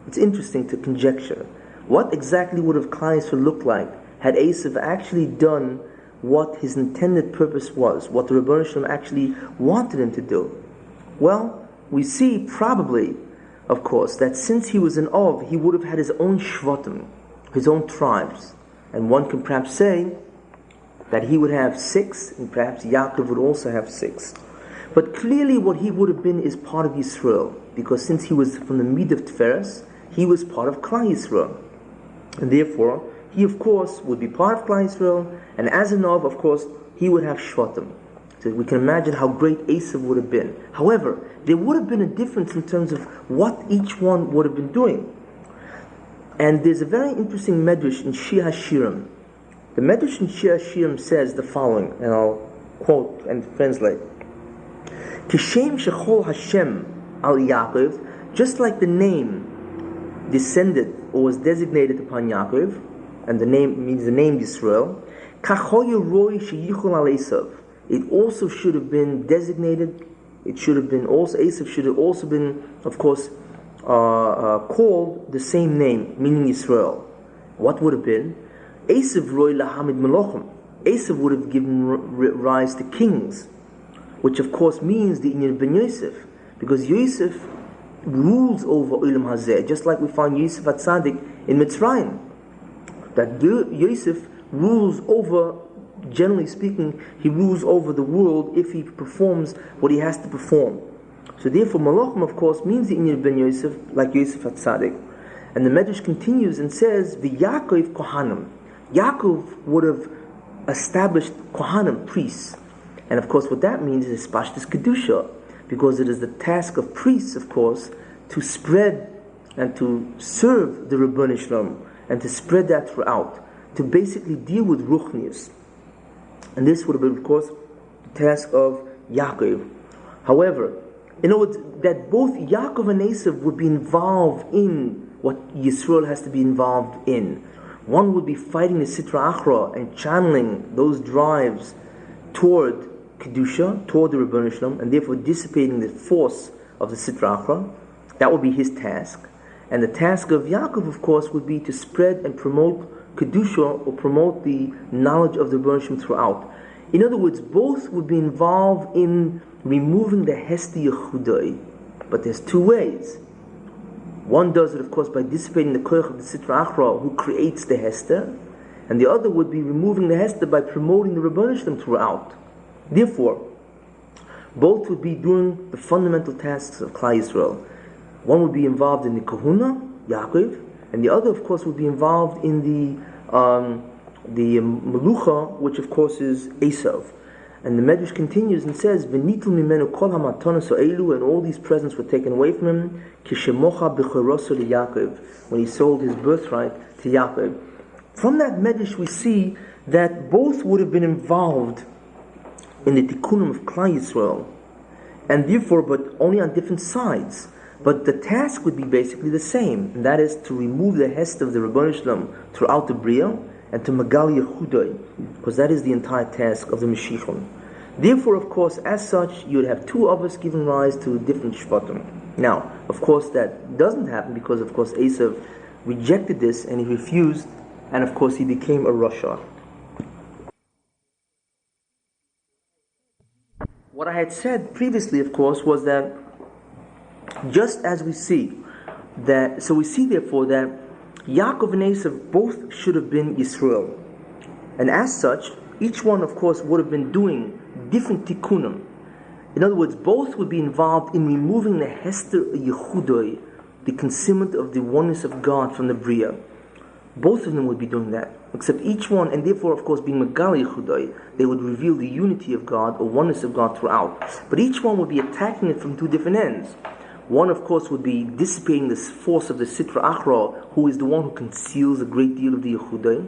It's interesting to conjecture. What exactly would have Klal Yisrael looked like had Esav actually done what his intended purpose was, what the Rebbeinu Shalom actually wanted him to do? Well, we see probably, of course, that since he was an Ov, he would have had his own shvatim, his own tribes. And one can perhaps say that he would have 6, and perhaps Yaakov would also have 6. But clearly what he would have been is part of Yisrael, because since he was from the Mid of Tferes, he was part of Klal Yisrael. And therefore, he of course would be part of Klal Yisrael, and as an Ov, of course, he would have shvatim. So we can imagine how great Esav would have been. However, there would have been a difference in terms of what each one would have been doing. And there's a very interesting medrash in Shir HaShirim. The medrash in Shir HaShirim says the following, and I'll quote and translate. Kishem shechol Hashem al Yaakov, just like the name descended or was designated upon Yaakov, and the name means the name Yisrael, kachoy roy sheyichol al Esav. It also should have been designated. It should have been also, Esav should have also been, of course, called the same name, meaning Yisrael. What would have been? Esav roy lahamid melochem. Esav would have given rise to kings, which of course means the Inyan ben Yosef, because Yosef rules over Olam Hazeh, just like we find Yosef HaTzadik in Mitzrayim. That Yosef rules over, generally speaking, he rules over the world if he performs what he has to perform. So therefore, Malachim, of course, means the Inyan ben Yosef, like Yosef HaTzadik. And the Medrash continues and says, V'Yaakov Kohanim. Yaakov would have established Kohanim, priests. And of course, what that means is Pashtus Kedusha, because it is the task of priests, of course, to spread and to serve the Rebbeinu Shalom, and to spread that throughout, to basically deal with Ruchnius. And this would have been, of course, the task of Yaakov. However, in other words, that both Yaakov and Esav would be involved in what Yisrael has to be involved in. One would be fighting the Sitra Achra and channeling those drives toward Kedusha, toward the Rebbeinu Shalom, and therefore dissipating the force of the Sitra Achra. That would be his task. And the task of Yaakov, of course, would be to spread and promote Kedusha, or promote the knowledge of the Rebbeinu Shalom throughout. In other words, both would be involved in removing the Hesti Yechudai. But there's two ways. One does it, of course, by dissipating the Koyach of the Sitra Achra, who creates the Hester, and the other would be removing the Hester by promoting the Rebbeinu Shalom throughout. Therefore, both would be doing the fundamental tasks of Klal Yisrael. One would be involved in the Kahuna, Yaakov, and the other, of course, would be involved in the Melucha, which of course is Esav. And the Medrash continues and says, "V'nitul mimenu kol hamatanos ha'elu," and all these presents were taken away from him. Kishemocha b'choroso Yaakov, when he sold his birthright to Yaakov. From that Medrash, we see that both would have been involved in the tikkunim of Klal Yisrael, and therefore, but only on different sides. But the task would be basically the same, and that is to remove the hest of the Rebbeinu Shalom throughout the Bria, and to Magal Yehudai, because that is the entire task of the Mashiachim. Therefore, of course, as such, you would have two of us giving rise to different Shvatim. Now, of course, that doesn't happen because, of course, Esav rejected this and he refused, and of course, he became a Rasha. What I had said previously, of course, was that just as we see that, so we see therefore that Yaakov and Esav both should have been Yisrael, and as such, each one, of course, would have been doing different tikkunim. In other words, both would be involved in removing the Hester Yehudoi, the concealment of the oneness of God from the Bria. Both of them would be doing that, except each one, and therefore, of course, being Magal Yehudoi, they would reveal the unity of God or oneness of God throughout. But each one would be attacking it from two different ends. One, of course, would be dissipating this force of the Sitra Achra, who is the one who conceals a great deal of the Yehudoi.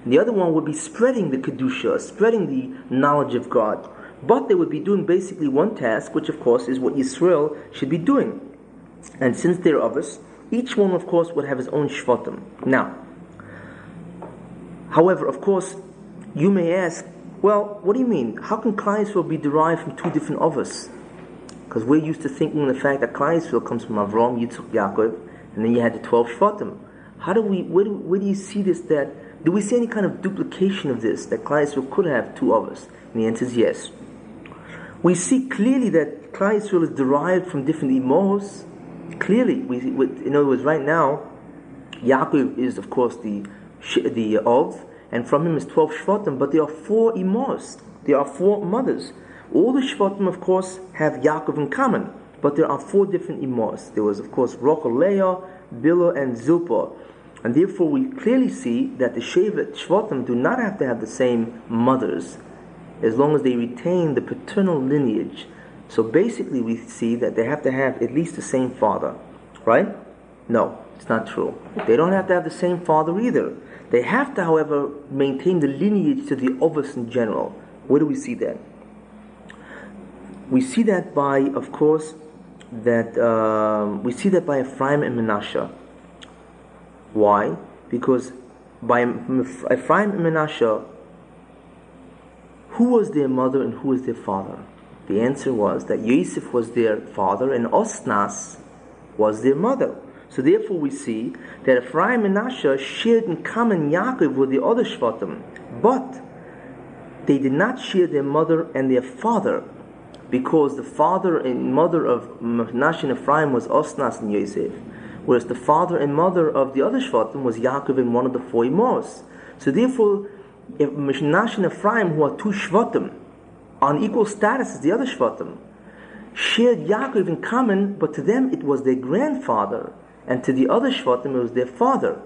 And the other one would be spreading the Kedusha, spreading the knowledge of God. But they would be doing basically one task, which of course is what Yisrael should be doing. And since they're of us, each one of course would have his own shvatim. Now, however, of course, you may ask, well, what do you mean? How can Klal Yisrael be derived from two different of us? Because we're used to thinking the fact that Klal Yisrael comes from Avram, Yitzchak, Yaakov, and then you had the 12 shvatim. Where do you see this? Do we see any kind of duplication of this, that Klal Yisrael could have two of us? And the answer is yes. We see clearly that Klal Yisrael is derived from different imos. Clearly, in other words, right now, Yaakov is of course the Ov, and from him is 12 Shvatim, but there are 4 imos. There are 4 mothers. All the Shvatim, of course, have Yaakov in common, but there are 4 different imos. There was, of course, Rachel, Leah, Bilhah, and Zilpah. And therefore, we clearly see that the Shevet Shvatim do not have to have the same mothers, as long as they retain the paternal lineage. So basically we see that they have to have at least the same father. Right? No, it's not true. They don't have to have the same father either. They have to, however, maintain the lineage to the Ovos in general. Where do we see that? We see that by, of course, we see that by Ephraim and Menashe. Why? Because by Ephraim and Menashe, who was their mother and who was their father? The answer was that Yosef was their father and Osnas was their mother. So therefore we see that Ephraim and Menashe shared in common Yaakov with the other Shvatim, but they did not share their mother and their father, because the father and mother of Menashe and Ephraim was Osnas and Yosef, whereas the father and mother of the other Shvatim was Yaakov and one of the 4 imos. So therefore, if Menashe and Ephraim, who are 2 Shvatim, on equal status as the other Shvatim, shared Yaakov in common, but to them it was their grandfather, and to the other Shvatim it was their father.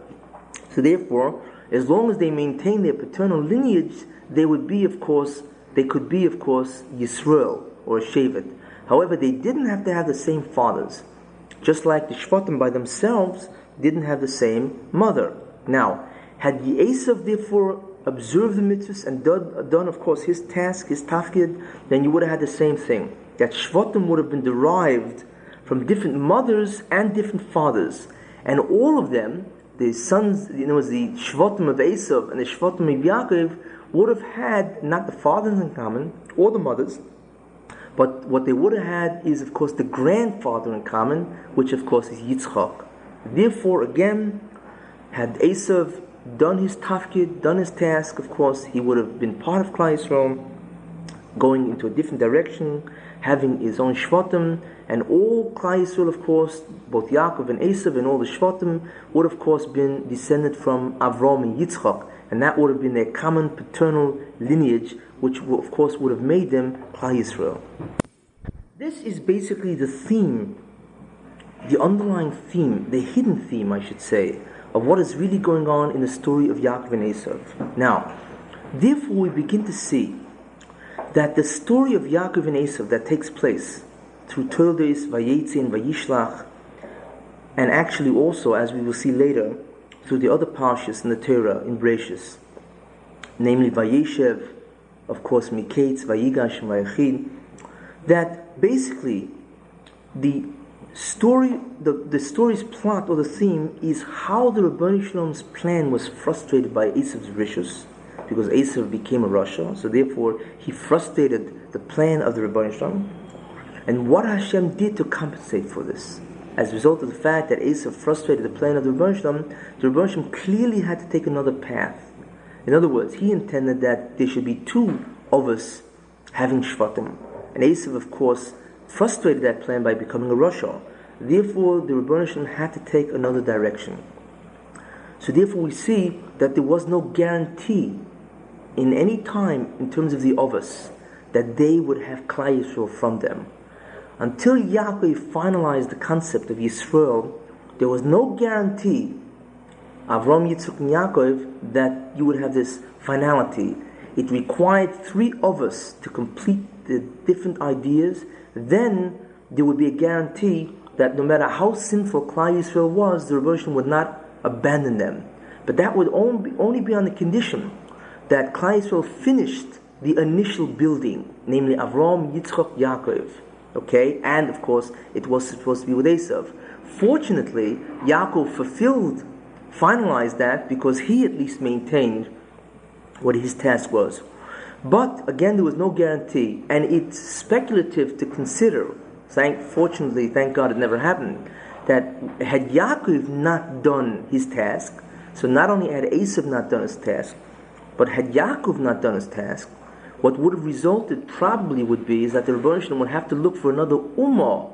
So therefore, as long as they maintain their paternal lineage, they could be, of course, Yisrael, or a Shevet. However, they didn't have to have the same fathers, just like the Shvatim by themselves didn't have the same mother. Now, had Esav therefore observed the mitzvahs and done, of course, his task, his tafkid, then you would have had the same thing. That Shvatim would have been derived from different mothers and different fathers. And all of them, the sons, the Shvatim of Esav and the Shvatim of Yaakov, would have had not the fathers in common, or the mothers, but what they would have had is, of course, the grandfather in common, which, of course, is Yitzchak. Therefore, again, had Esav done his tafkid, done his task, of course, he would have been part of Klal Yisrael, going into a different direction, having his own Shvatim, and all Klal Yisrael, of course, both Yaakov and Esav and all the Shvatim, would, of course, been descended from Avram and Yitzchak, and that would have been their common paternal lineage, which, of course, would have made them Klal Yisrael. This is basically the theme, the underlying theme, the hidden theme, I should say, of what is really going on in the story of Yaakov and Esav. Now, therefore we begin to see that the story of Yaakov and Esav that takes place through Toldos, Vayetze, and Vayishlach, and actually also, as we will see later, through the other parshas in the Torah, in Bereshis, namely Vayeshev, of course Miketz, Vayigash, and Vayachid, that basically the The story's plot or the theme is how the Rabbi Shalom's plan was frustrated by Esav's rishus, because Esav became a rasha, so therefore he frustrated the plan of the Rabbi Shalom, and what Hashem did to compensate for this. As a result of the fact that Esav frustrated the plan of the Rabbi Shalom clearly had to take another path. In other words, he intended that there should be two of us having shvatim, and Esav, of course, frustrated that plan by becoming a rasha. Therefore, the Rebbeinu Shalom had to take another direction. So therefore we see that there was no guarantee in any time in terms of the Ovos that they would have Klal Yisrael from them. Until Yaakov finalized the concept of Yisrael, there was no guarantee, Avram, Yitzchak, and Yaakov, that you would have this finality. It required three of us to complete the different ideas. Then there would be a guarantee that no matter how sinful Klal Yisrael was, the Rebbe would not abandon them. But that would only be on the condition that Klal Yisrael finished the initial building, namely Avram, Yitzchak, Yaakov. Okay, and of course it was supposed to be with Esav. Fortunately, Yaakov finalized that, because he at least maintained what his task was. But again, there was no guarantee, and it's speculative to consider. Fortunately, thank God it never happened, that had Yaakov not done his task, so not only had Esav not done his task, but had Yaakov not done his task, what would have resulted probably would be is that the Rebbeinu Shalom would have to look for another ummah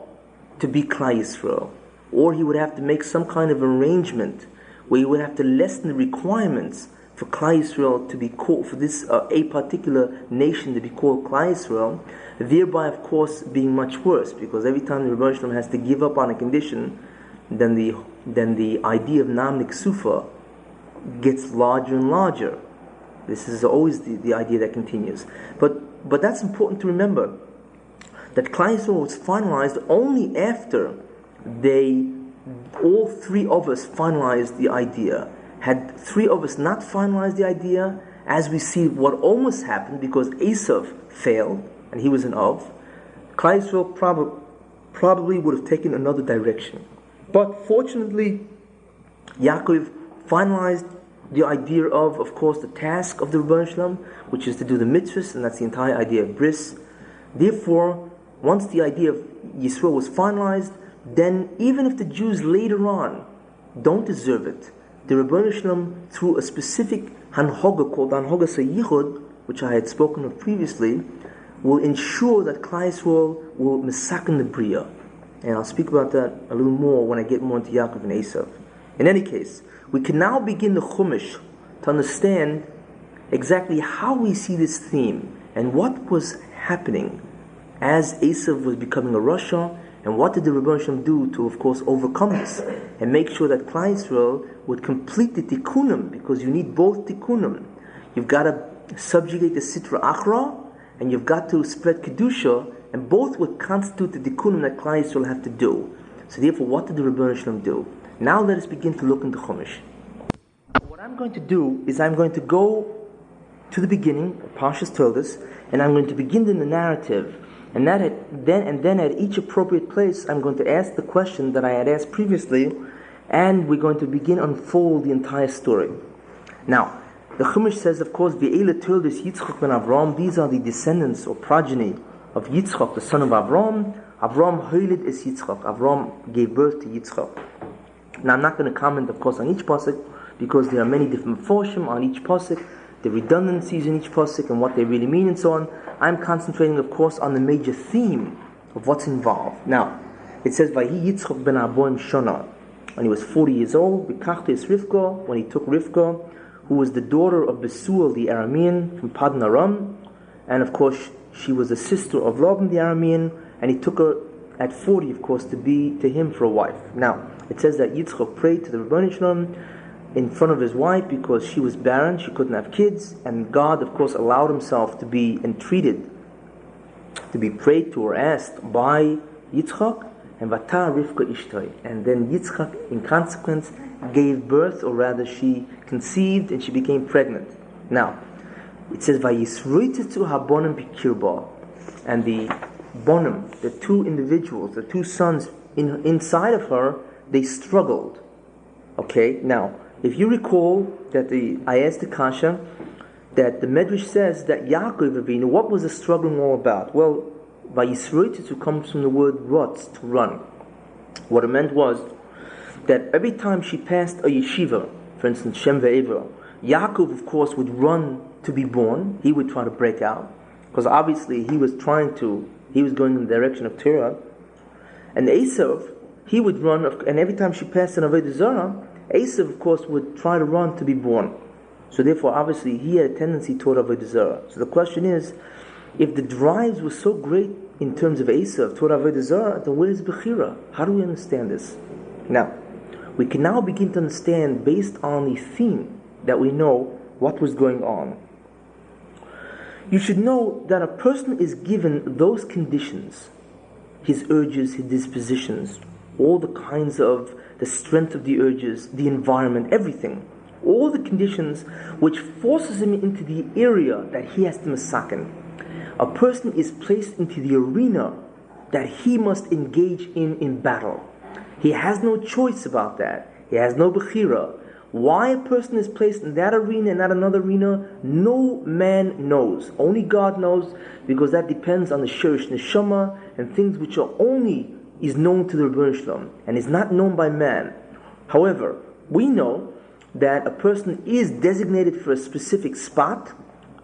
to be Klal Yisrael, or he would have to make some kind of arrangement where he would have to lessen the requirements for Klal Yisrael to be called, for this a particular nation to be called Klal Yisrael, thereby of course being much worse, because every time the Rebbeinu Shalom has to give up on a condition, then the idea of Namnik Sufa gets larger and larger. This is always the idea that continues. But that's important to remember, that Klal Yisrael was finalized only after all three of us finalized the idea. Had three of us not finalized the idea, as we see what almost happened, because Esav failed, and he was an Av, Klal Yisrael probably would have taken another direction. But fortunately, Yaakov finalized the idea of course, the task of the Rebbeinu Shalom, which is to do the mitzvahs, and that's the entire idea of bris. Therefore, once the idea of Yisrael was finalized, then even if the Jews later on don't deserve it, the Rebbeinu Shalom, through a specific hanhoga called Hanhogas HaYichud, which I had spoken of previously, will ensure that Klal Yisrael will mesaken the Bria. And I'll speak about that a little more when I get more into Yaakov and Esav. In any case, we can now begin the Chumash to understand exactly how we see this theme and what was happening as Esav was becoming a rasha, and what did the Rebbeinu Shalom do to, of course, overcome this and make sure that Klal Yisrael would complete the tikkunim, because you need both tikkunim. You've got to subjugate the Sitra Achra, and you've got to spread Kedusha, and both would constitute the tikkunim that Klal Yisrael have to do. So therefore, what did the Rebbeinu Shalom do? Now let us begin to look into Chumash. What I'm going to do is I'm going to go to the beginning, Parshas told us, and I'm going to begin in the narrative. And then at each appropriate place, I'm going to ask the question that I had asked previously, and we're going to begin unfold the entire story. Now, the Chumash says, of course, Ve'ele Toldos Yitzchak ben Avram. These are the descendants or progeny of Yitzchak, the son of Avram. Avram hoiled is Yitzchak. Avram gave birth to Yitzchak. Now, I'm not going to comment, of course, on each pasuk, because there are many different forshim on each pasuk, the redundancies in each pasuk and what they really mean and so on. I'm concentrating, of course, on the major theme of what's involved. Now, it says, Vahi Yitzchak ben Aboim Shona. When he was 40 years old, B'kachtes Rivka, when he took Rivka, who was the daughter of Besuel the Aramean from Padan Aram, and of course, she was a sister of Laban the Aramean, and he took her at 40, of course, to be to him for a wife. Now, it says that Yitzchak prayed to the Rebbeinu Shalom in front of his wife because she was barren, she couldn't have kids, and God, of course, allowed himself to be entreated, to be prayed to or asked by Yitzchak, and Vata Rivka Ishtoi. And then Yitzchak, in consequence, gave birth, or rather she conceived and she became pregnant. Now, it says, Vayisroitetzu habonim bikirba. And the bonim, the two individuals, the two sons, inside of her, they struggled. Okay, now, if you recall that I asked the Kasha, that the Medrash says that Yaakov Avinu, what was the struggling all about? Well, Vayisroitis comes from the word rotz, to run. What it meant was that every time she passed a yeshiva, for instance, Shem Ve'ever, Yaakov, of course, would run to be born. He would try to break out, because obviously he was going in the direction of Torah. And Esav, he would run, and every time she passed an Avodah Zarah, Esav, of course, would try to run to be born. So therefore, obviously, he had a tendency toward Avodah Zarah. So the question is, if the drives were so great in terms of Esav toward Avodah Zarah, then where is Bechira? How do we understand this? Now, we can now begin to understand, based on the theme that we know, what was going on. You should know that a person is given those conditions, his urges, his dispositions, all the kinds of the strength of the urges, the environment, everything. All the conditions which forces him into the area that he has to masaken. A person is placed into the arena that he must engage in battle. He has no choice about that. He has no bechira. Why a person is placed in that arena and not another arena, no man knows. Only God knows, because that depends on the shirish neshama and things which are only is known to the Rebbeinu Shalom and is not known by man. However, we know that a person is designated for a specific spot,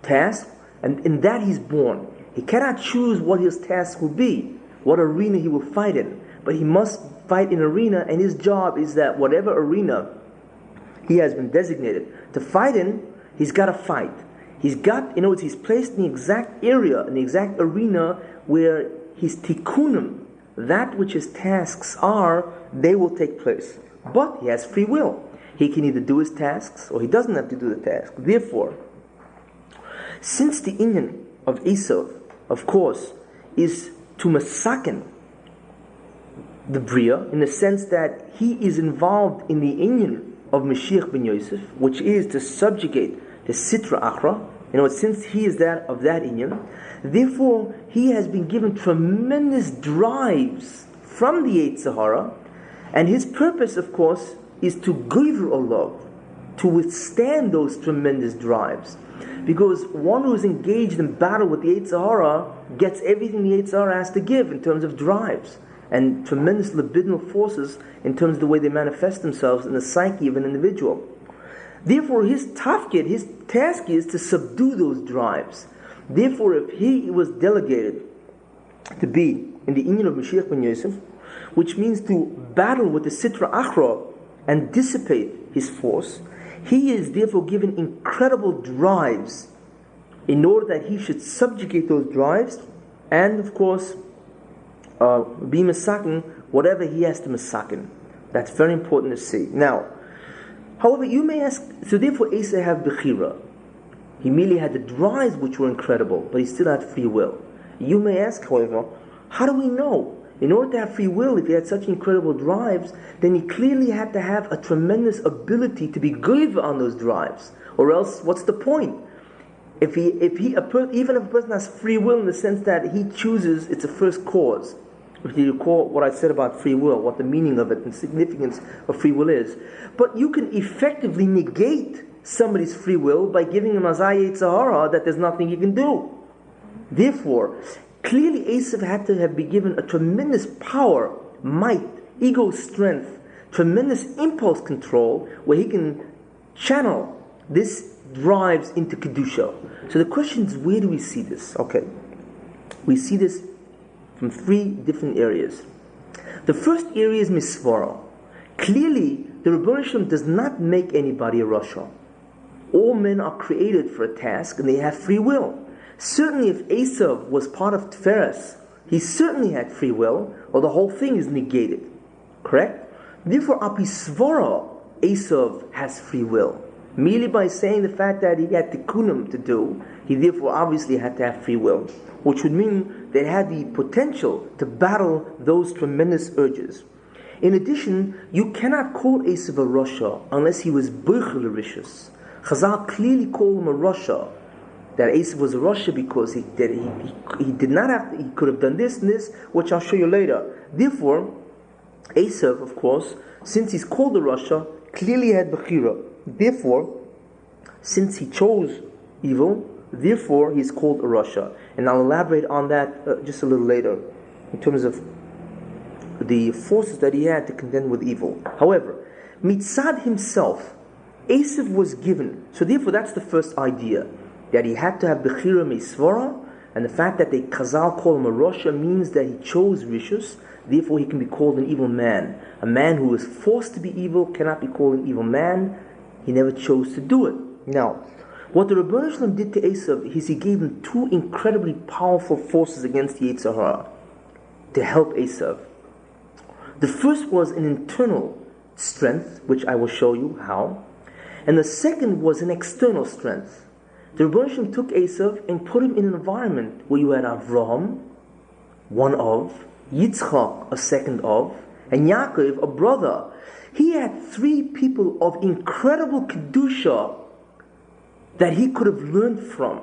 task, and in that he's born. He cannot choose what his task will be, what arena he will fight in, but he must fight in arena, and his job is that whatever arena he has been designated to fight in, he's got to fight. He's placed in the exact area, in the exact arena where his tikkunim, that which his tasks are, they will take place. But he has free will. He can either do his tasks or he doesn't have to do the task. Therefore, since the inyan of Esav, of course, is to masaken the Bria, in the sense that he is involved in the inyan of Mashiach ben Yosef, which is to subjugate the Sitra Achra, since he is that of that inyan, therefore he has been given tremendous drives from the Yetzer Hara, and his purpose, of course, is to gover Allah, to withstand those tremendous drives. Because one who is engaged in battle with the Yetzer Hara gets everything the Yetzer Hara has to give in terms of drives and tremendous libidinal forces in terms of the way they manifest themselves in the psyche of an individual. Therefore, his tafkid, his task is to subdue those drives. Therefore, if he was delegated to be in the inyan of Mashiach ben Yosef, which means to battle with the Sitra Achra and dissipate his force, he is therefore given incredible drives in order that he should subjugate those drives and, of course, be masakin whatever he has to masakin. That's very important to see. Now, however, you may ask, so therefore Esav had bechira. He merely had the drives which were incredible, but he still had free will. You may ask, however, how do we know? In order to have free will, if he had such incredible drives, then he clearly had to have a tremendous ability to be gover on those drives. Or else, what's the point? Even if a person has free will in the sense that he chooses, it's a first cause. If you recall what I said about free will, what the meaning of it and significance of free will is. But you can effectively negate somebody's free will by giving him a Yetzer Hara that there's nothing he can do. Therefore, clearly Esav had to have been given a tremendous power, might, ego strength, tremendous impulse control, where he can channel this drives into Kedusha. So the question is, where do we see this? Okay, we see this from three different areas. The first area is Misvara. Clearly, the Rebbeinu Shalom does not make anybody a Rasha. All men are created for a task and they have free will. Certainly if Esav was part of Tiferes, he certainly had free will, or the whole thing is negated. Correct? Therefore, Apisvara, Esav has free will. Merely by saying the fact that he had tikkunim to do, he therefore obviously had to have free will, which would mean they had the potential to battle those tremendous urges. In addition, you cannot call Esav a Rasha unless he was Birchel Rishus. Chazal clearly called him a Rasha, that Esav was a Rasha because he did not have to, he could have done this and this, which I'll show you later. Therefore, Esav, of course, since he's called a Rasha, clearly had Bechira. Therefore, since he chose evil, therefore he's called a Rasha. And I'll elaborate on that just a little later, in terms of the forces that he had to contend with evil. However, Mitzad himself, Esav was given. So therefore that's the first idea, that he had to have Bechira Meisvara, and the fact that the Chazal call him a Rasha means that he chose Rishus, therefore he can be called an evil man. A man who is forced to be evil cannot be called an evil man. He never chose to do it. Now, what the Rabbi Shalom did to Esav is he gave him two incredibly powerful forces against the Yetzer Hara to help Esav. The first was an internal strength, which I will show you how, and the second was an external strength. The Rebbe Shalom took Esav and put him in an environment where you had Avraham, one of, Yitzchak, a second of, and Yaakov, a brother. He had three people of incredible kedusha that he could have learned from.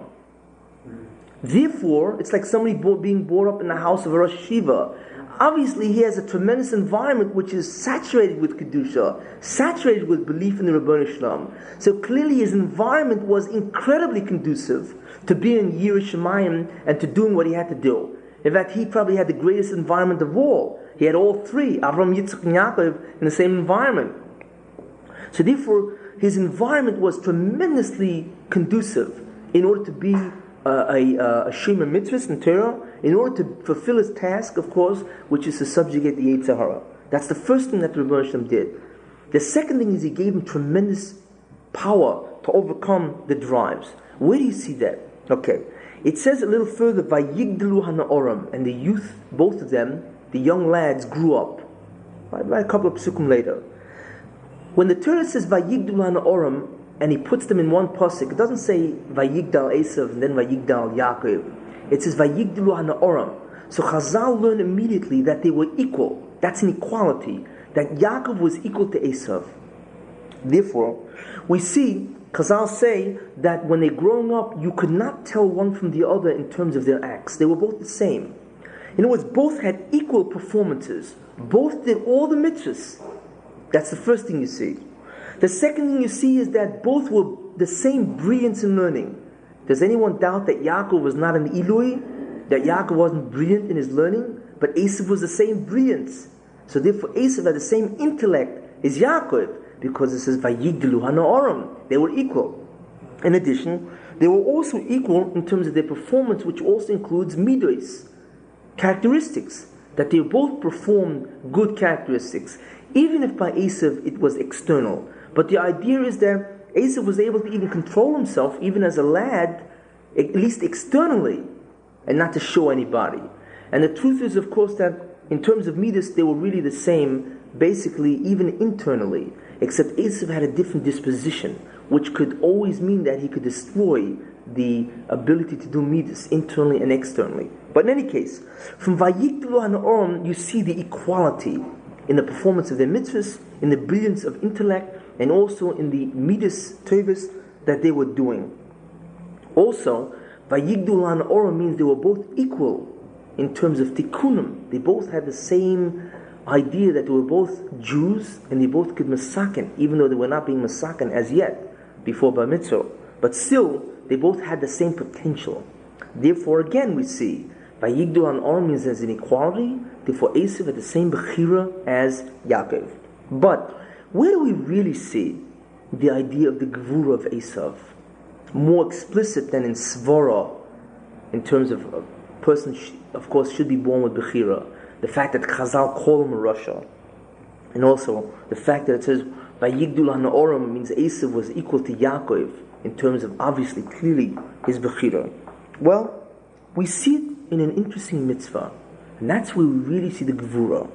Therefore, it's like somebody being brought up in the house of a Rosh Yeshiva. Obviously, he has a tremendous environment which is saturated with Kedusha, saturated with belief in the Rabbi Shalom. So clearly his environment was incredibly conducive to being Yirei Shamayim and to doing what he had to do. In fact, he probably had the greatest environment of all. He had all three, Avram, Yitzchak, and Yaakov, in the same environment. So therefore, his environment was tremendously conducive in order to be a Shema Mitzvah in Torah, in order to fulfill his task, of course, which is to subjugate the Yetzer Hara. That's the first thing that the Rebbe Shalom did. The second thing is he gave him tremendous power to overcome the drives. Where do you see that? Okay, it says a little further, Vayigdalu hanaoram, and the youth, both of them, the young lads, grew up. Right, a couple of psukim later. When the Torah says Vayigdalu hanaoram, and he puts them in one pasuk, it doesn't say Vayigdal Esav and then Vayigdal Yaakov. It says Vayigdalu hanaoram. So Chazal learned immediately that they were equal. That's an equality. That Yaakov was equal to Esav. Therefore, we see Chazal say that when they're growing up, you could not tell one from the other in terms of their acts. They were both the same. In other words, both had equal performances. Both did all the mitzvahs. That's the first thing you see. The second thing you see is that both were the same brilliance in learning. Does anyone doubt that Yaakov was not an Ilui? That Yaakov wasn't brilliant in his learning? But Esav was the same brilliance. So therefore Esav had the same intellect as Yaakov, because it says Vayigdalu hanaoram. They were equal. In addition, they were also equal in terms of their performance, which also includes midos, characteristics. That they both performed good characteristics, even if by Esav it was external. But the idea is that Esav was able to even control himself, even as a lad, at least externally, and not to show anybody. And the truth is, of course, that in terms of midas, they were really the same, basically, even internally. Except Esav had a different disposition, which could always mean that he could destroy the ability to do midas internally and externally. But in any case, from Vayigdalu hanaoram, you see the equality in the performance of their mitzvahs, in the brilliance of intellect, and also in the midas tovus that they were doing. Also, Vayigdalu hanaoram means they were both equal in terms of tikkunim. They both had the same idea that they were both Jews and they both could masaken, even though they were not being masaken as yet before Bar Mitzvah. But still, they both had the same potential. Therefore, again, we see Vayigdalu hanaoram means as an equality. Therefore, Esav had the same bechira as Yaakov. But where do we really see the idea of the gevura of Esav? More explicit than in Svara, in terms of a person, of course, should be born with bechira. The fact that Chazal call him a Rasha, and also the fact that it says Vayigdalu hanaoram means Esav was equal to Yaakov in terms of obviously clearly his bechira. Well, we see it in an interesting mitzvah, and that's where we really see the gevura.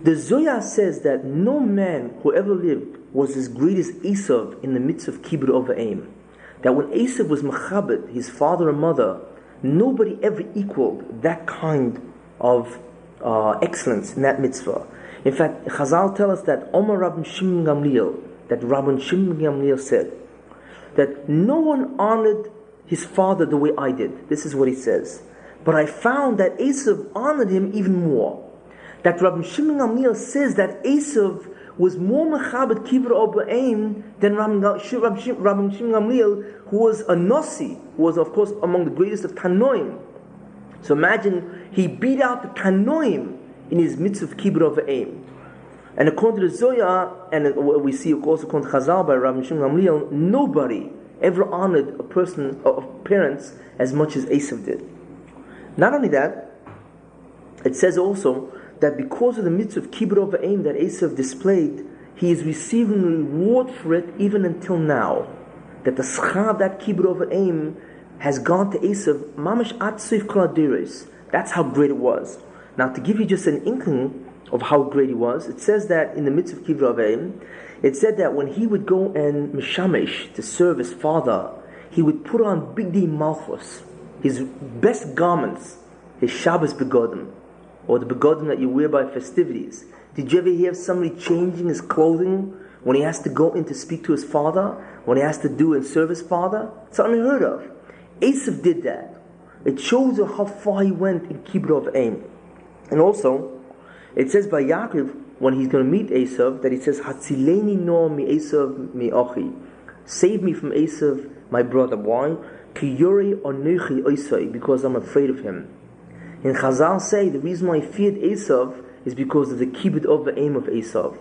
The Zohar says that no man who ever lived was as great as Esav in the midst of Kibbud Ova'im. That when Esav was Machabed, his father and mother, nobody ever equaled that kind of excellence in that mitzvah. In fact, Chazal tell us that Omar Rabbi Shimon Gamliel, that Rabbi Shimon Gamliel said, that no one honored his father the way I did. This is what he says. But I found that Esav honored him even more. that Rabbi Shimon Gamliel says that Esav was more mechabed kibbur b'aim than Rabbi Shimon Gamliel, who was a Nasi, who was of course among the greatest of Tanoim. So imagine he beat out the Tanoim in his mitzvah of kibbur b'aim. And according to the Zohar, and what we see also according to Chazal by Rabbi Shimon Gamliel, nobody ever honored a person of parents as much as Esav did. Not only that, it says also that because of the mitzvah of kibbur v'aim that Esav displayed, he is receiving reward for it even until now. That the schar of that kibbur v'aim has gone to Esav, mamash at seif kol haderos. That's how great it was. Now, to give you just an inkling of how great he was, it says that in the mitzvah of kibbur v'aim, it said that when he would go and mishamesh to serve his father, he would put on bigdei malchus, his best garments, his Shabbos begodim, or the begodim that you wear by festivities. Did you ever hear of somebody changing his clothing when he has to go in to speak to his father, when he has to do and serve his father? It's unheard of. Esav did that. It shows you how far he went in kibbur v'aim. And also, it says by Yaakov, when he's going to meet Esav, that he says, Hatzileni no mi Esav mi achi. Save me from Esav, my brother. Why? Ki yorei onechi oisai, because I'm afraid of him. And Chazal say the reason why he feared Esav is because of the kibbud v'aim of Esav.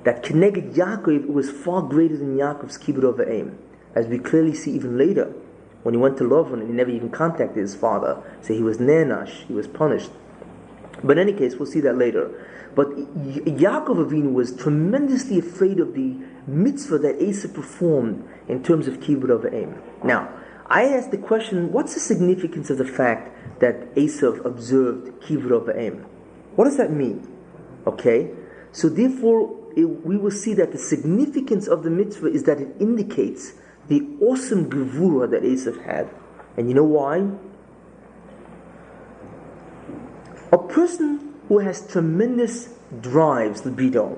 That Keneged Yaakov was far greater than Yaakov's kibbud v'aim, as we clearly see even later when he went to Lavan and he never even contacted his father. So he was ne'nash, he was punished. But in any case, we'll see that later. But Yaakov Avinu was tremendously afraid of the mitzvah that Esav performed in terms of kibbud v'aim. Now, I asked the question, what's the significance of the fact that Esav observed kibbur v'aim? What does that mean? Okay, so therefore we will see that the significance of the mitzvah is that it indicates the awesome gevura that Esav had. And you know why? A person who has tremendous drives, libido,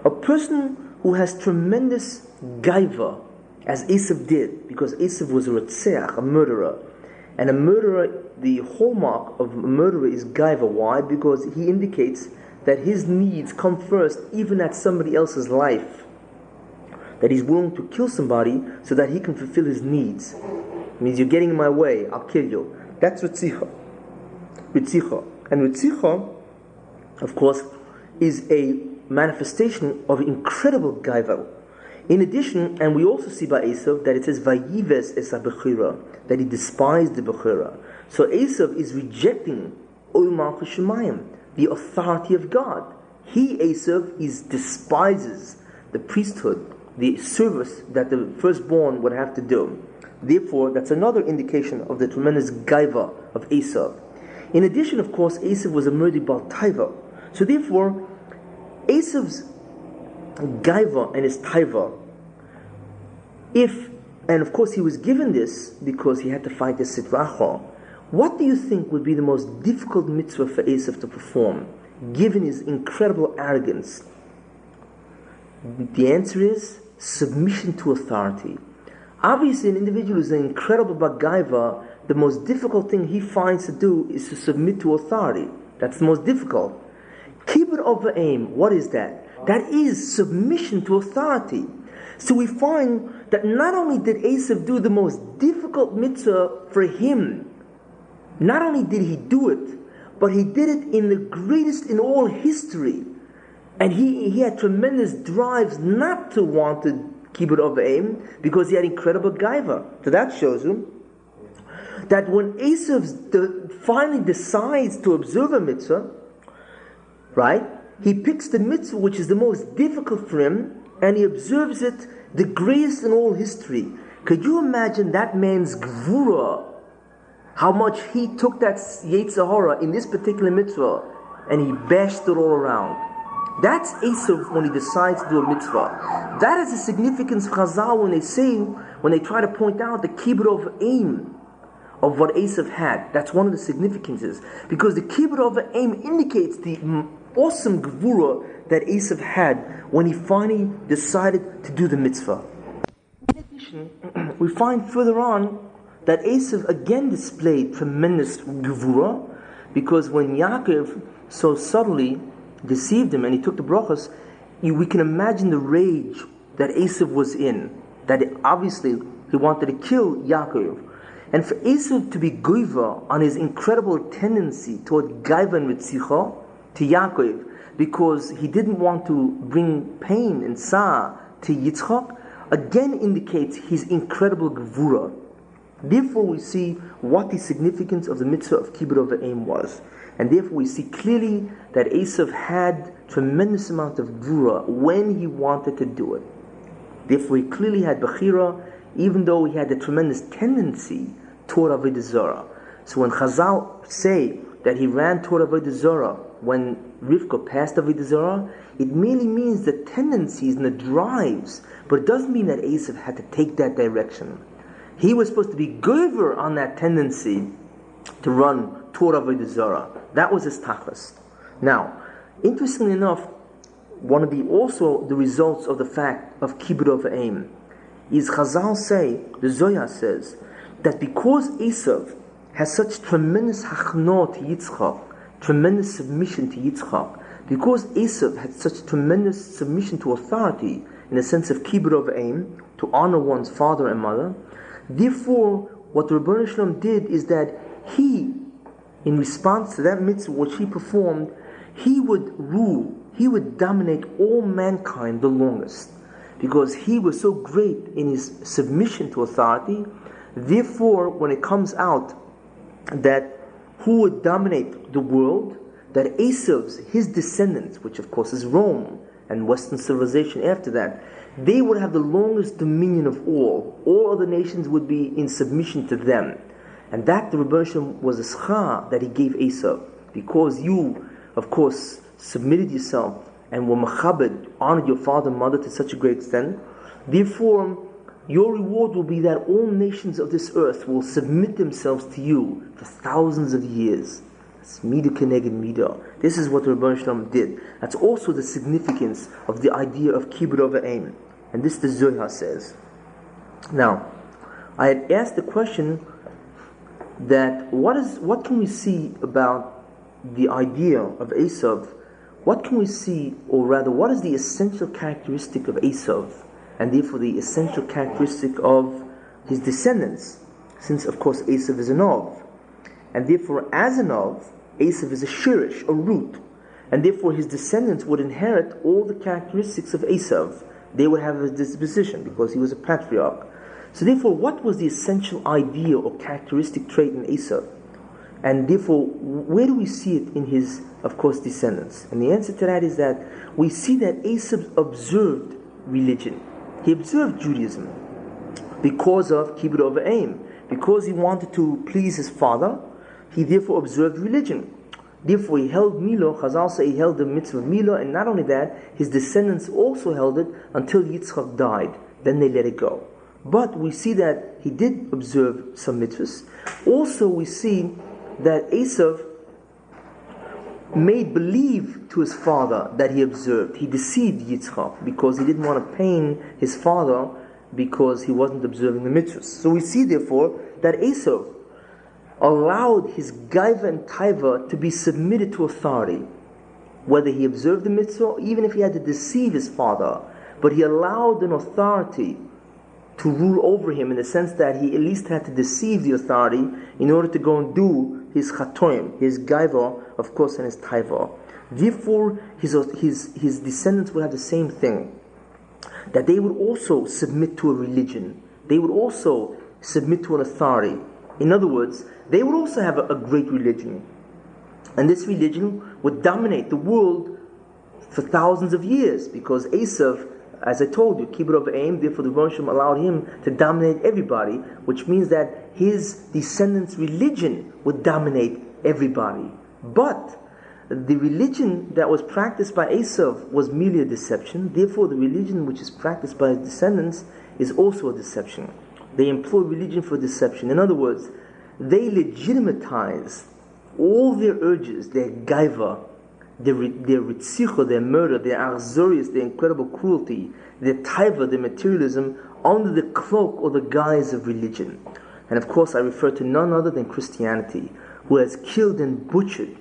a person who has tremendous gaiva, as Esav did, because Esav was a retzeach, a murderer. And a murderer, the hallmark of a murderer is gaiva. Why? Because he indicates that his needs come first, even at somebody else's life. That he's willing to kill somebody so that he can fulfill his needs. It means you're getting in my way, I'll kill you. That's Ritzicha. And Ritzicha, of course, is a manifestation of incredible gaiva. In addition, and we also see by Esav that it says Vayives Esav Bechira, that he despised the Bechira. So Esav is rejecting Ol Malchus Shemayim, the authority of God. He, Esav, despises the priesthood, the service that the firstborn would have to do. Therefore, that's another indication of the tremendous gaiva of Esav. In addition, of course, Esav was a murdered Baal Taiva. So therefore, Esav's gaiva and his taiva, and of course he was given this because he had to fight the sitracha. What do you think would be the most difficult mitzvah for Esav to perform, given his incredible arrogance? The answer is submission to authority. Obviously, an individual who is an incredible bagaiva, the most difficult thing he finds to do is to submit to authority. That's the most difficult. Kibbur v'aim, what is that? That is submission to authority. So we find that not only did Esav do the most difficult mitzvah for him, not only did he do it, but he did it in the greatest in all history. And he had tremendous drives not to want to kibbur v'aim because he had incredible gaiva. So that shows you that when Esav finally decides to observe a mitzvah, right, he picks the mitzvah which is the most difficult for him, and he observes it the greatest in all history. Could you imagine that man's gvura, how much he took that Yetzer Hara in this particular mitzvah and he bashed it all around? That's Esav when he decides to do a mitzvah. That is the significance of Chazal when they try to point out the kibbur v'aim of what Esav had. That's one of the significances, because the kibbur v'aim indicates the awesome gevura that Esav had when he finally decided to do the mitzvah. In addition, we find further on that Esav again displayed tremendous gevura, because when Yaakov so subtly deceived him and he took the brachas, we can imagine the rage that Esav was in. That obviously he wanted to kill Yaakov. And for Esav to be goiva on his incredible tendency toward gaiva and ritzicha to Yaakov, because he didn't want to bring pain and sa to Yitzchak, again indicates his incredible gevura. Therefore we see what the significance of the mitzvah of kibbud v'aim was. And therefore we see clearly that Esav had tremendous amount of gevura when he wanted to do it. Therefore he clearly had bechira, even though he had a tremendous tendency toward avodah zarah. So when Chazal say that he ran toward avodah zarah when Rivka passed avodah zarah, it merely means the tendencies and the drives, but it doesn't mean that Esav had to take that direction. He was supposed to be gover on that tendency to run toward avodah zarah. That was his tachlis. Now, interestingly enough, one of the results of the fact of kibbud v'aim is Chazal say, the Zohar says, that because Esav has such tremendous hachnot to Yitzchak, tremendous submission to Yitzchak, because Esav had such tremendous submission to authority, in the sense of kibbud v'aim, to honor one's father and mother, therefore, what the Rebbeinu Shalom did is that he, in response to that mitzvah which he performed, he would rule, he would dominate all mankind the longest, because he was so great in his submission to authority. Therefore, when it comes out that who would dominate the world, that Esav's, his descendants, which of course is Rome and Western civilization after that, they would have the longest dominion of all. All other nations would be in submission to them. And that the Rebbeinu Shalom was a schar that he gave Esav, because you, of course, submitted yourself and were machabed, honored your father and mother to such a great extent. Therefore, your reward will be that all nations of this earth will submit themselves to you for thousands of years. It's midah keneged midah. This is what the Rebbeinu Shalom did. That's also the significance of the idea of kibbud v'aim. And this the Zohar says. Now, I had asked the question that what can we see about the idea of Esav? What can we see, or rather, what is the essential characteristic of Esav, and therefore the essential characteristic of his descendants? Since, of course, Esav is an Ov, and therefore, as an Ov, Esav is a shirish, a root, and therefore his descendants would inherit all the characteristics of Esav. They would have a disposition because he was a patriarch. So therefore, what was the essential idea or characteristic trait in Esav? And therefore, where do we see it in his, of course, descendants? And the answer to that is that we see that Esav observed religion. He observed Judaism because of kibbud v'aim. Because he wanted to please his father, he therefore observed religion. Therefore, he held Milah. Chazal say he held the mitzvah of Milah, and not only that, his descendants also held it until Yitzchak died. Then they let it go. But we see that he did observe some mitzvahs. Also, we see that Esav made believe to his father that he observed. He deceived Yitzchak because he didn't want to pain his father because he wasn't observing the mitzvahs. So we see, therefore, that Esav allowed his gaiva and taiva to be submitted to authority, whether he observed the mitzvah, even if he had to deceive his father, but he allowed an authority to rule over him, in the sense that he at least had to deceive the authority in order to go and do his chatoim, his gaiva, of course, and his taiva. Therefore, his descendants would have the same thing, that they would also submit to a religion. They would also submit to an authority. In other words, they would also have a great religion. And this religion would dominate the world for thousands of years, because Esav, as I told you, kibbud v'aim, therefore the Rebbeinu Shalom allowed him to dominate everybody, which means that his descendants' religion would dominate everybody. But the religion that was practiced by Esav was merely a deception. Therefore, the religion which is practiced by his descendants is also a deception. They employ religion for deception. In other words, they legitimatize all their urges, their gaiva, their ritzicha, their murder, their arzorius, their incredible cruelty, their taiva, their materialism, under the cloak or the guise of religion. And of course, I refer to none other than Christianity, who has killed and butchered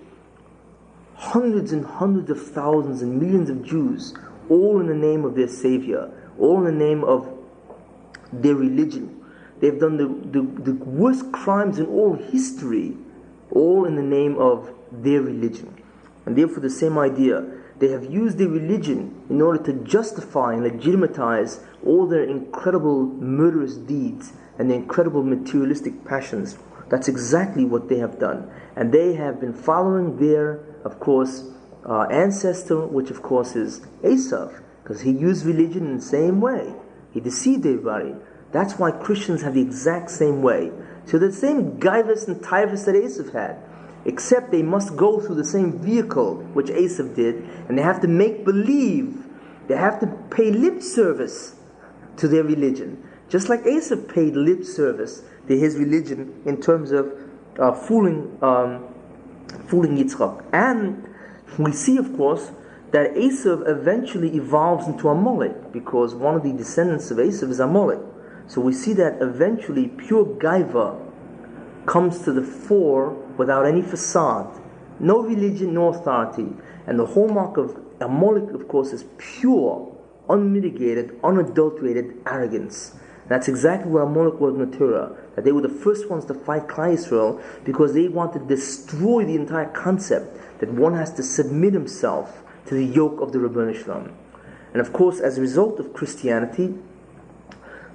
hundreds and hundreds of thousands and millions of Jews, all in the name of their Savior, all in the name of their religion. They've done the worst crimes in all history, all in the name of their religion. And therefore the same idea, they have used their religion in order to justify and legitimatize all their incredible murderous deeds and their incredible materialistic passions. That's exactly what they have done. And they have been following their, of course, ancestor, which of course is Esav, because he used religion in the same way. He deceived everybody. That's why Christians have the exact same way. So the same gaivus and taivus that Esav had, except they must go through the same vehicle which Esav did, and they have to make believe, they have to pay lip service to their religion. Just like Esav paid lip service to his religion in terms of fooling Yitzchak. And we see, of course, that Esav eventually evolves into Amalek, because one of the descendants of Esav is Amalek. So we see that eventually pure gaiva comes to the fore without any facade, no religion, no authority. And the hallmark of Amalek, of course, is pure, unmitigated, unadulterated arrogance. That's exactly what Amalek was in the Torah, that they were the first ones to fight Klal Yisrael because they wanted to destroy the entire concept that one has to submit himself to the yoke of the Rabbi Shalom. And of course, as a result of Christianity,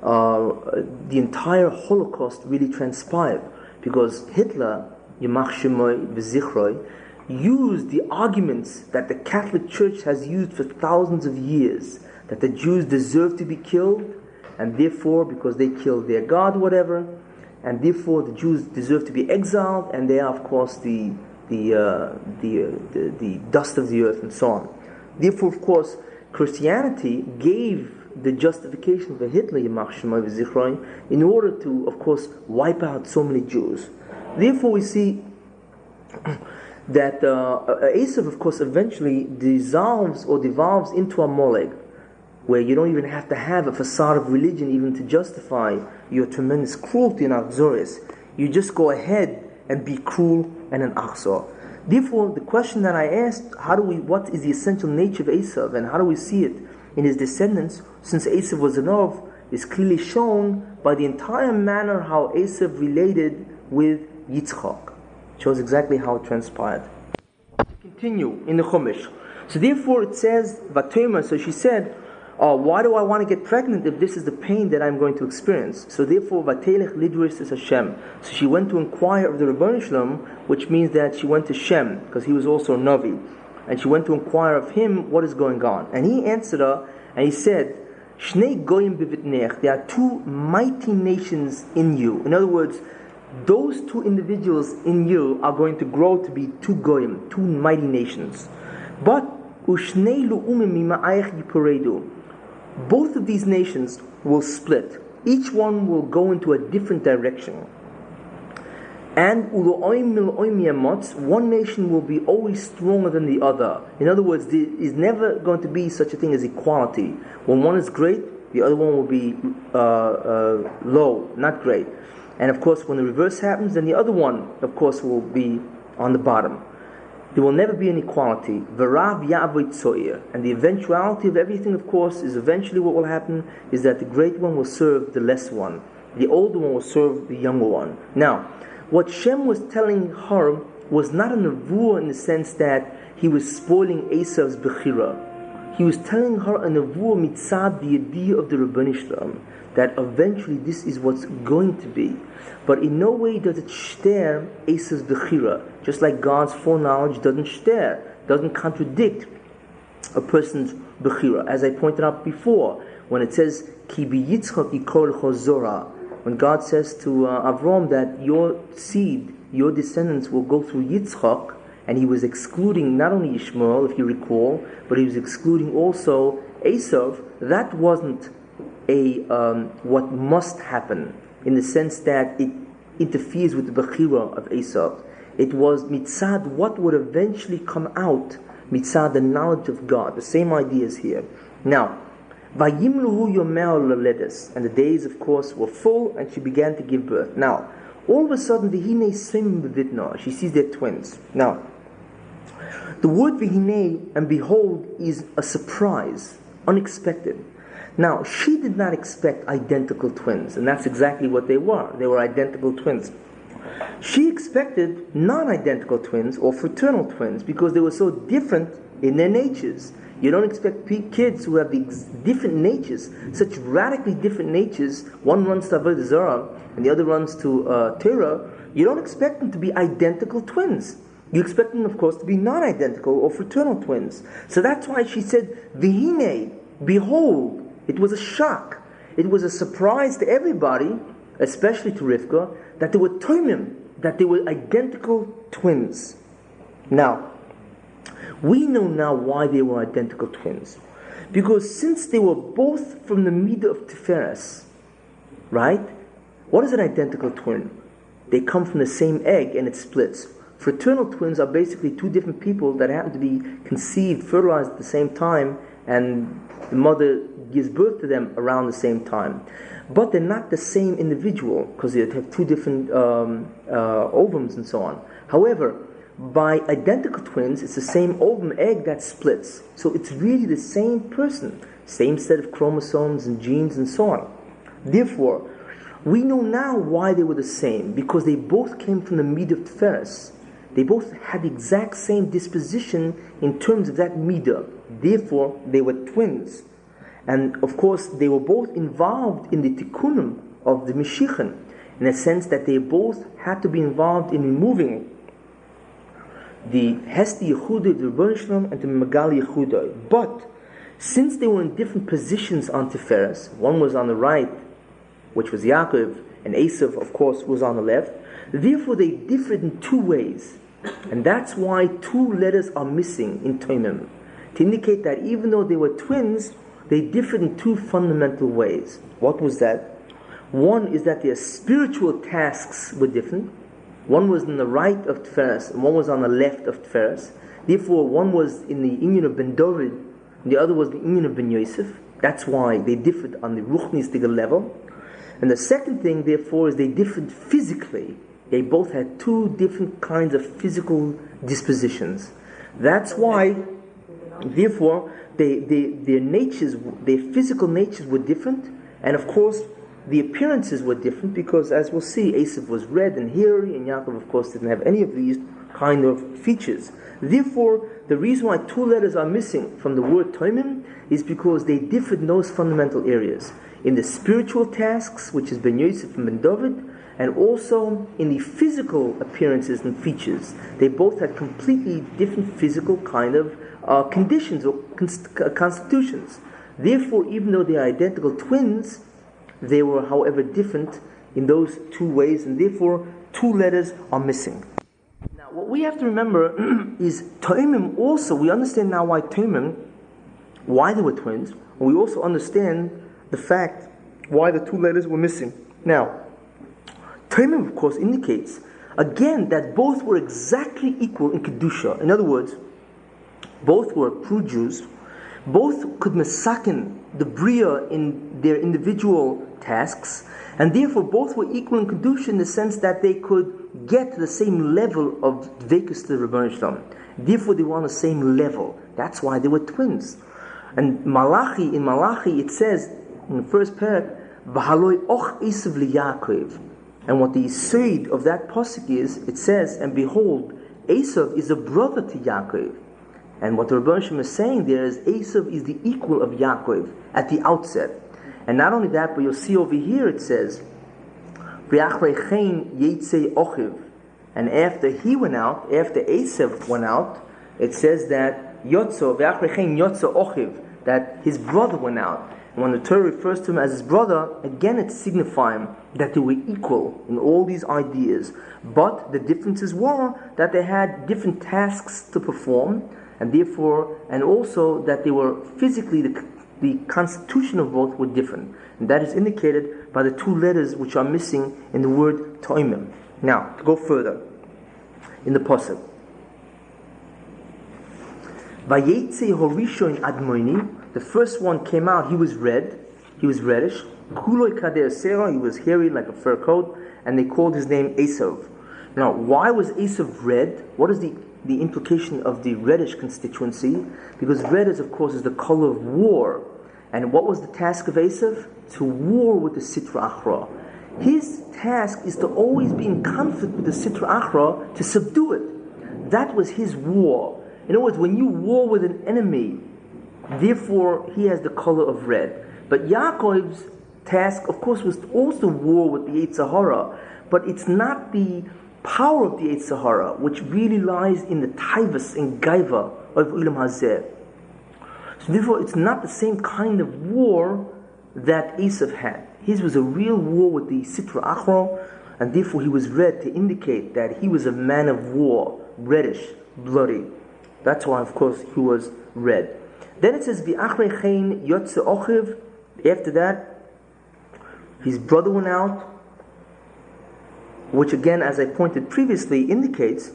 the entire Holocaust really transpired, because Hitler, Yamach Shemoy V'Zichroi, used the arguments that the Catholic Church has used for thousands of years, that the Jews deserve to be killed, and therefore, because they killed their God, whatever, and therefore the Jews deserve to be exiled, and they are, of course, the dust of the earth, and so on. Therefore, of course, Christianity gave the justification for Hitler, Yamach Shemoy V'Zichroi, in order to, of course, wipe out so many Jews. Therefore, we see that Esav, of course, eventually dissolves or devolves into Amalek, where you don't even have to have a facade of religion even to justify your tremendous cruelty and achzores. You just go ahead and be cruel and an achzor. Therefore, the question that I asked, what is the essential nature of Esav, and how do we see it in his descendants, since Esav was an Ov, is clearly shown by the entire manner how Esav related with Yitzchak. It shows exactly how it transpired. Continue in the Chumash. So therefore it says, Vatoma, so she said, why do I want to get pregnant if this is the pain that I'm going to experience? So therefore, Vatelech Lidris is Hashem. So she went to inquire of the Rabbi Shalom, which means that she went to Shem, because he was also a Navi. And she went to inquire of him what is going on. And he answered her, and he said, Shnei goyim bivitnech, there are two mighty nations in you. In other words, those two individuals in you are going to grow to be two goyim, two mighty nations. But ushnei lu'umim mima'ayich yipuredu, both of these nations will split. Each one will go into a different direction. And one nation will be always stronger than the other. In other words, there is never going to be such a thing as equality. When one is great, the other one will be low, not great. And of course, when the reverse happens, then the other one, of course, will be on the bottom. There will never be an equality. V'rav ya'avoy tzoir. And the eventuality of everything, of course, is eventually what will happen is that the great one will serve the less one. The older one will serve the younger one. Now, what Shem was telling her was not a nevuah in the sense that he was spoiling Esav's bechira. He was telling her a nevuah mitzad the idea of the Rabbi Shalom, that eventually this is what's going to be. But in no way does it shter Esav's bechira, just like God's foreknowledge doesn't shter, doesn't contradict a person's bechira. As I pointed out before, when it says ki bi Yitzchak yikol chozora, when God says to Avram that your seed, your descendants will go through Yitzchak, and he was excluding not only Ishmael, if you recall, but he was excluding also Esav, that wasn't what must happen, in the sense that it interferes with the Bechira of Esav. It was mitzad what would eventually come out, mitzad the knowledge of God. The same idea is here. Now, Vayimluhu yomel leledes, and the days, of course, were full, and she began to give birth. Now, all of a sudden, v'hinei sim b'vitna, she sees their twins. Now, The word vihine and behold is a surprise, unexpected. Now, she did not expect identical twins, and that's exactly what they were. They were identical twins. She expected non-identical twins or fraternal twins because they were so different in their natures. You don't expect kids who have these different natures, such radically different natures. One runs to Avodah Zarah and the other runs to Torah. You don't expect them to be identical twins. You expect them, of course, to be non-identical or fraternal twins. So that's why she said, Vihine, behold. It was a shock. It was a surprise to everybody, especially to Rivka, that they were toimim, that they were identical twins. Now, we know now why they were identical twins. Because since they were both from the midah of Tiferes, right? What is an identical twin? They come from the same egg and it splits. Fraternal twins are basically two different people that happen to be conceived, fertilized at the same time, and the mother gives birth to them around the same time. But they're not the same individual because they have two different ovums and so on. However, by identical twins, it's the same ovum egg that splits. So it's really the same person, same set of chromosomes and genes and so on. Therefore, we know now why they were the same, because they both came from the midah of Tiferes. They both had the exact same disposition in terms of that midah. Therefore, they were twins. And of course, they were both involved in the tikkunim of the Mashiach, in a sense that they both had to be involved in removing the Hesti Yehudai, the Rebbeinu Shalom, and the Magali Yehudai. But since they were in different positions on Tiferes, one was on the right, which was Yaakov, and Esav, of course, was on the left. Therefore, they differed in two ways. And that's why two letters are missing in Toimim, to indicate that even though they were twins, they differed in two fundamental ways. What was that? One is that their spiritual tasks were different. One was on the right of Tiferes, and one was on the left of Tiferes. Therefore, one was in the inyan of Ben David, and the other was the inyan of Ben Yosef. That's why they differed on the ruchnistic level. And the second thing, therefore, is they differed physically. They both had two different kinds of physical dispositions. That's why, therefore, their natures, their physical natures were different, and of course, the appearances were different because, as we'll see, Esav was red and hairy, and Yaakov, of course, didn't have any of these kind of features. Therefore, the reason why two letters are missing from the word Toimim is because they differed in those fundamental areas. In the spiritual tasks, which is Ben Yosef and Ben David, and also in the physical appearances and features. They both had completely different physical kind of conditions or constitutions. Therefore, even though they are identical twins, they were, however, different in those two ways, and therefore two letters are missing. Now, what we have to remember is Toimim also, we understand now why Toimim, why they were twins, and we also understand the fact why the two letters were missing. Now, Toimim, of course, indicates, again, that both were exactly equal in Kedusha. In other words, both were true Jews, both could mesaken the Bria in their individual tasks, and therefore both were equal in Kedusha in the sense that they could get to the same level of Dveikus to the Rebbeinu Shalom. Therefore they were on the same level. That's why they were twins. And in Malachi it says, in the first parak, V'haloi och Esav liYaakov. And what the yesod of that pasuk is, it says, and behold, Esav is a brother to Yaakov. And what the Rebbeinu Shalom is saying there is, Esav is the equal of Yaakov at the outset. And not only that, but you'll see over here it says, V'yachreichein yeitzei ochiv. And after he went out, after Esav went out, it says that Yotzo, V'yachreichein yotzo ochiv, that his brother went out. And when the Torah refers to him as his brother, again it's signifying that they were equal in all these ideas. But the differences were that they had different tasks to perform, and therefore, and also that they were physically, the constitution of both were different. And that is indicated by the two letters which are missing in the word Toimim. Now, to go further, in the pasuk, Vayetze Horishon Admoini, the first one came out, he was red, he was reddish. Kuloi Kader Serah, he was hairy like a fur coat, and they called his name Esav. Now, why was Esav red? What is the the implication of the reddish constituency, because red is, of course, is the color of war. And what was the task of Esav? To war with the Sitra Achra. His task is to always be in conflict with the Sitra Achra, to subdue it. That was his war. In other words, when you war with an enemy, therefore he has the color of red. But Yaakov's task, of course, was also war with the Yetzer Hara, but it's not the power of the Yetzer Hara, which really lies in the taivas and gaiva of Ulam Hazeh. So therefore, it's not the same kind of war that Esav had. His was a real war with the Sitra Achra, and therefore he was red to indicate that he was a man of war, reddish, bloody. That's why, of course, he was red. Then it says, V'achrei chein yotze ochiv. After that, his brother went out, which again, as I pointed previously, indicates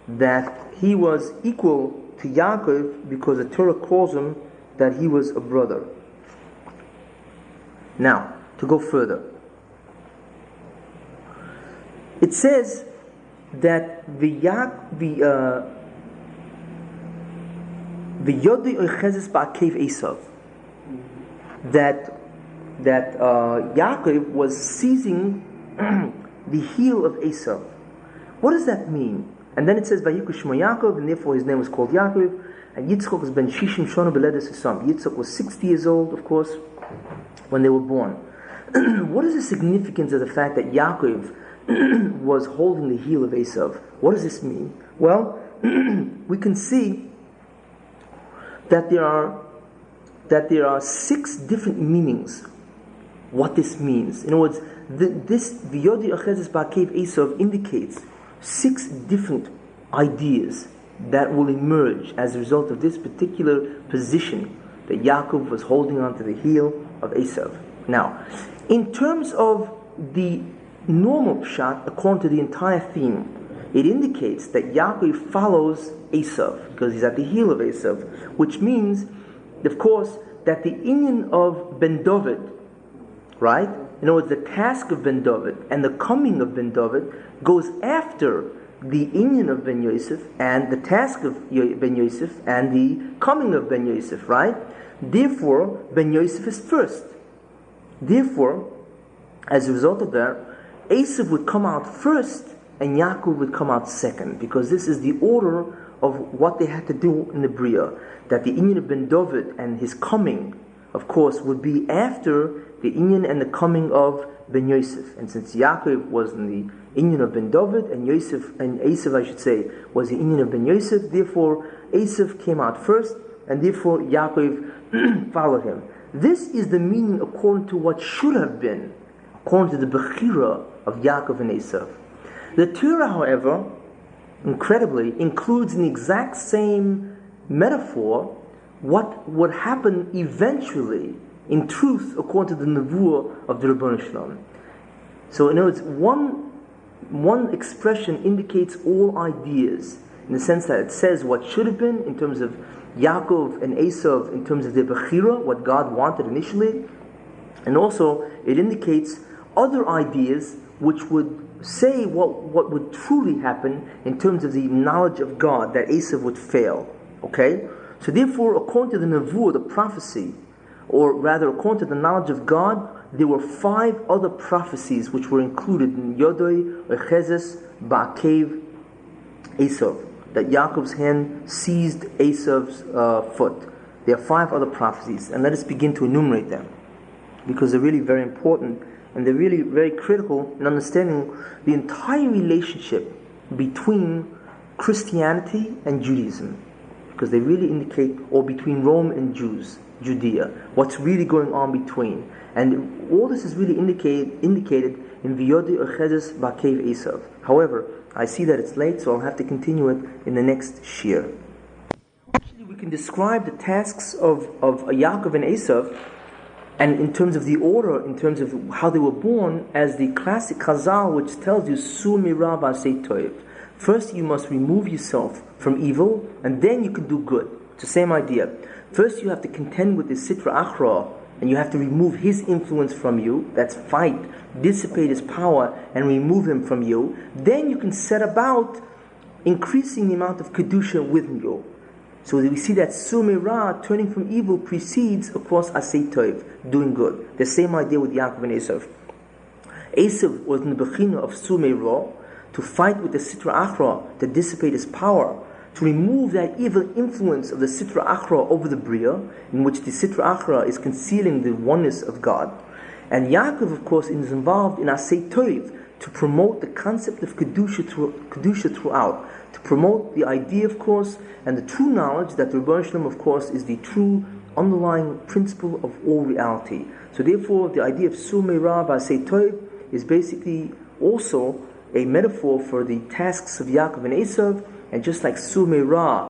that he was equal to Yaakov because the Torah calls him that he was a brother. Now, to go further, it says that the Yodi Ochezes Ba'akev Esav, that Yaakov was seizing the heel of Esav. What does that mean? And then it says Vayikra Shmo Yaakov, and therefore his name was called Yaakov. And Yitzchok was ben Shishim Shona Beledes Esam. Yitzchok was 60 years old, of course, when they were born. What is the significance of the fact that Yaakov was holding the heel of Esav? What does this mean? Well, we can see that there are 6 different meanings. What this means, in other words, this V'yodi Ochezes Ba'akev Esav indicates 6 different ideas that will emerge as a result of this particular position that Yaakov was holding onto the heel of Esav. Now, in terms of the normal pshat, according to the entire theme, it indicates that Yaakov follows Esav because he's at the heel of Esav, which means, of course, that the inyan of Ben David, right? In other words, the task of Ben David and the coming of Ben David goes after the inyan of Ben Yosef and the task of Ben Yosef and the coming of Ben Yosef, right? Therefore, Ben Yosef is first. Therefore, as a result of that, Esav would come out first and Yaakov would come out second, because this is the order of what they had to do in the Bria. That the inyan of Ben David and his coming, of course, would be after the inyan and the coming of Ben Yosef. And since Yaakov was in the inyan of Ben David and Esav, I should say, was the inyan of Ben Yosef, therefore Esav came out first, and therefore Yaakov followed him. This is the meaning according to what should have been, according to the Bechira of Yaakov and Esav. The Torah, however, incredibly, includes in the exact same metaphor what would happen eventually, in truth, according to the Nevuah of the Ribono Shel Olam. So in other words, one expression indicates all ideas, in the sense that it says what should have been in terms of Yaakov and Esav, in terms of their Bechira, what God wanted initially, and also it indicates other ideas which would say what would truly happen in terms of the knowledge of God, that Esav would fail. Okay? So therefore, according to the Nevuah, the prophecy, or rather according to the knowledge of God, there were 5 other prophecies which were included in Yodoi, Ochezes, Ba'akev, Esav, that Yaakov's hand seized Esav's foot. There are 5 other prophecies, and let us begin to enumerate them, because they're really very important, and they're really very critical in understanding the entire relationship between Christianity and Judaism, because they really indicate, or between Rome and Judea, what's really going on between. And all this is really indicated in V'yodi Ochezes Ba'akev Esav. However, I see that it's late, so I'll have to continue it in the next shir. Actually, we can describe the tasks of Yaakov and Esav, and in terms of the order, in terms of how they were born, as the classic Chazal, which tells you, Sur mira v'aseh toiv. First you must remove yourself from evil, and then you can do good. It's the same idea. First you have to contend with the Sitra Achra, and you have to remove his influence from you. That's fight, dissipate his power, and remove him from you. Then you can set about increasing the amount of kedusha within you. So we see that Sumeira, turning from evil, precedes, of course, Asay Tov, doing good. The same idea with Yaakov and Esav. Esav was in the Bechina of Sumeira, to fight with the Sitra Achra, to dissipate his power, to remove that evil influence of the Sitra Achra over the Bria, in which the Sitra Achra is concealing the oneness of God. And Yaakov, of course, is involved in Asay Tov, to promote the concept of Kedusha throughout, to promote the idea, of course, and the true knowledge that the Rebbe Shalom, of course, is the true underlying principle of all reality. So therefore, the idea of Sumeira B'Asay Tov is basically also a metaphor for the tasks of Yaakov and Esav, and just like Sumeira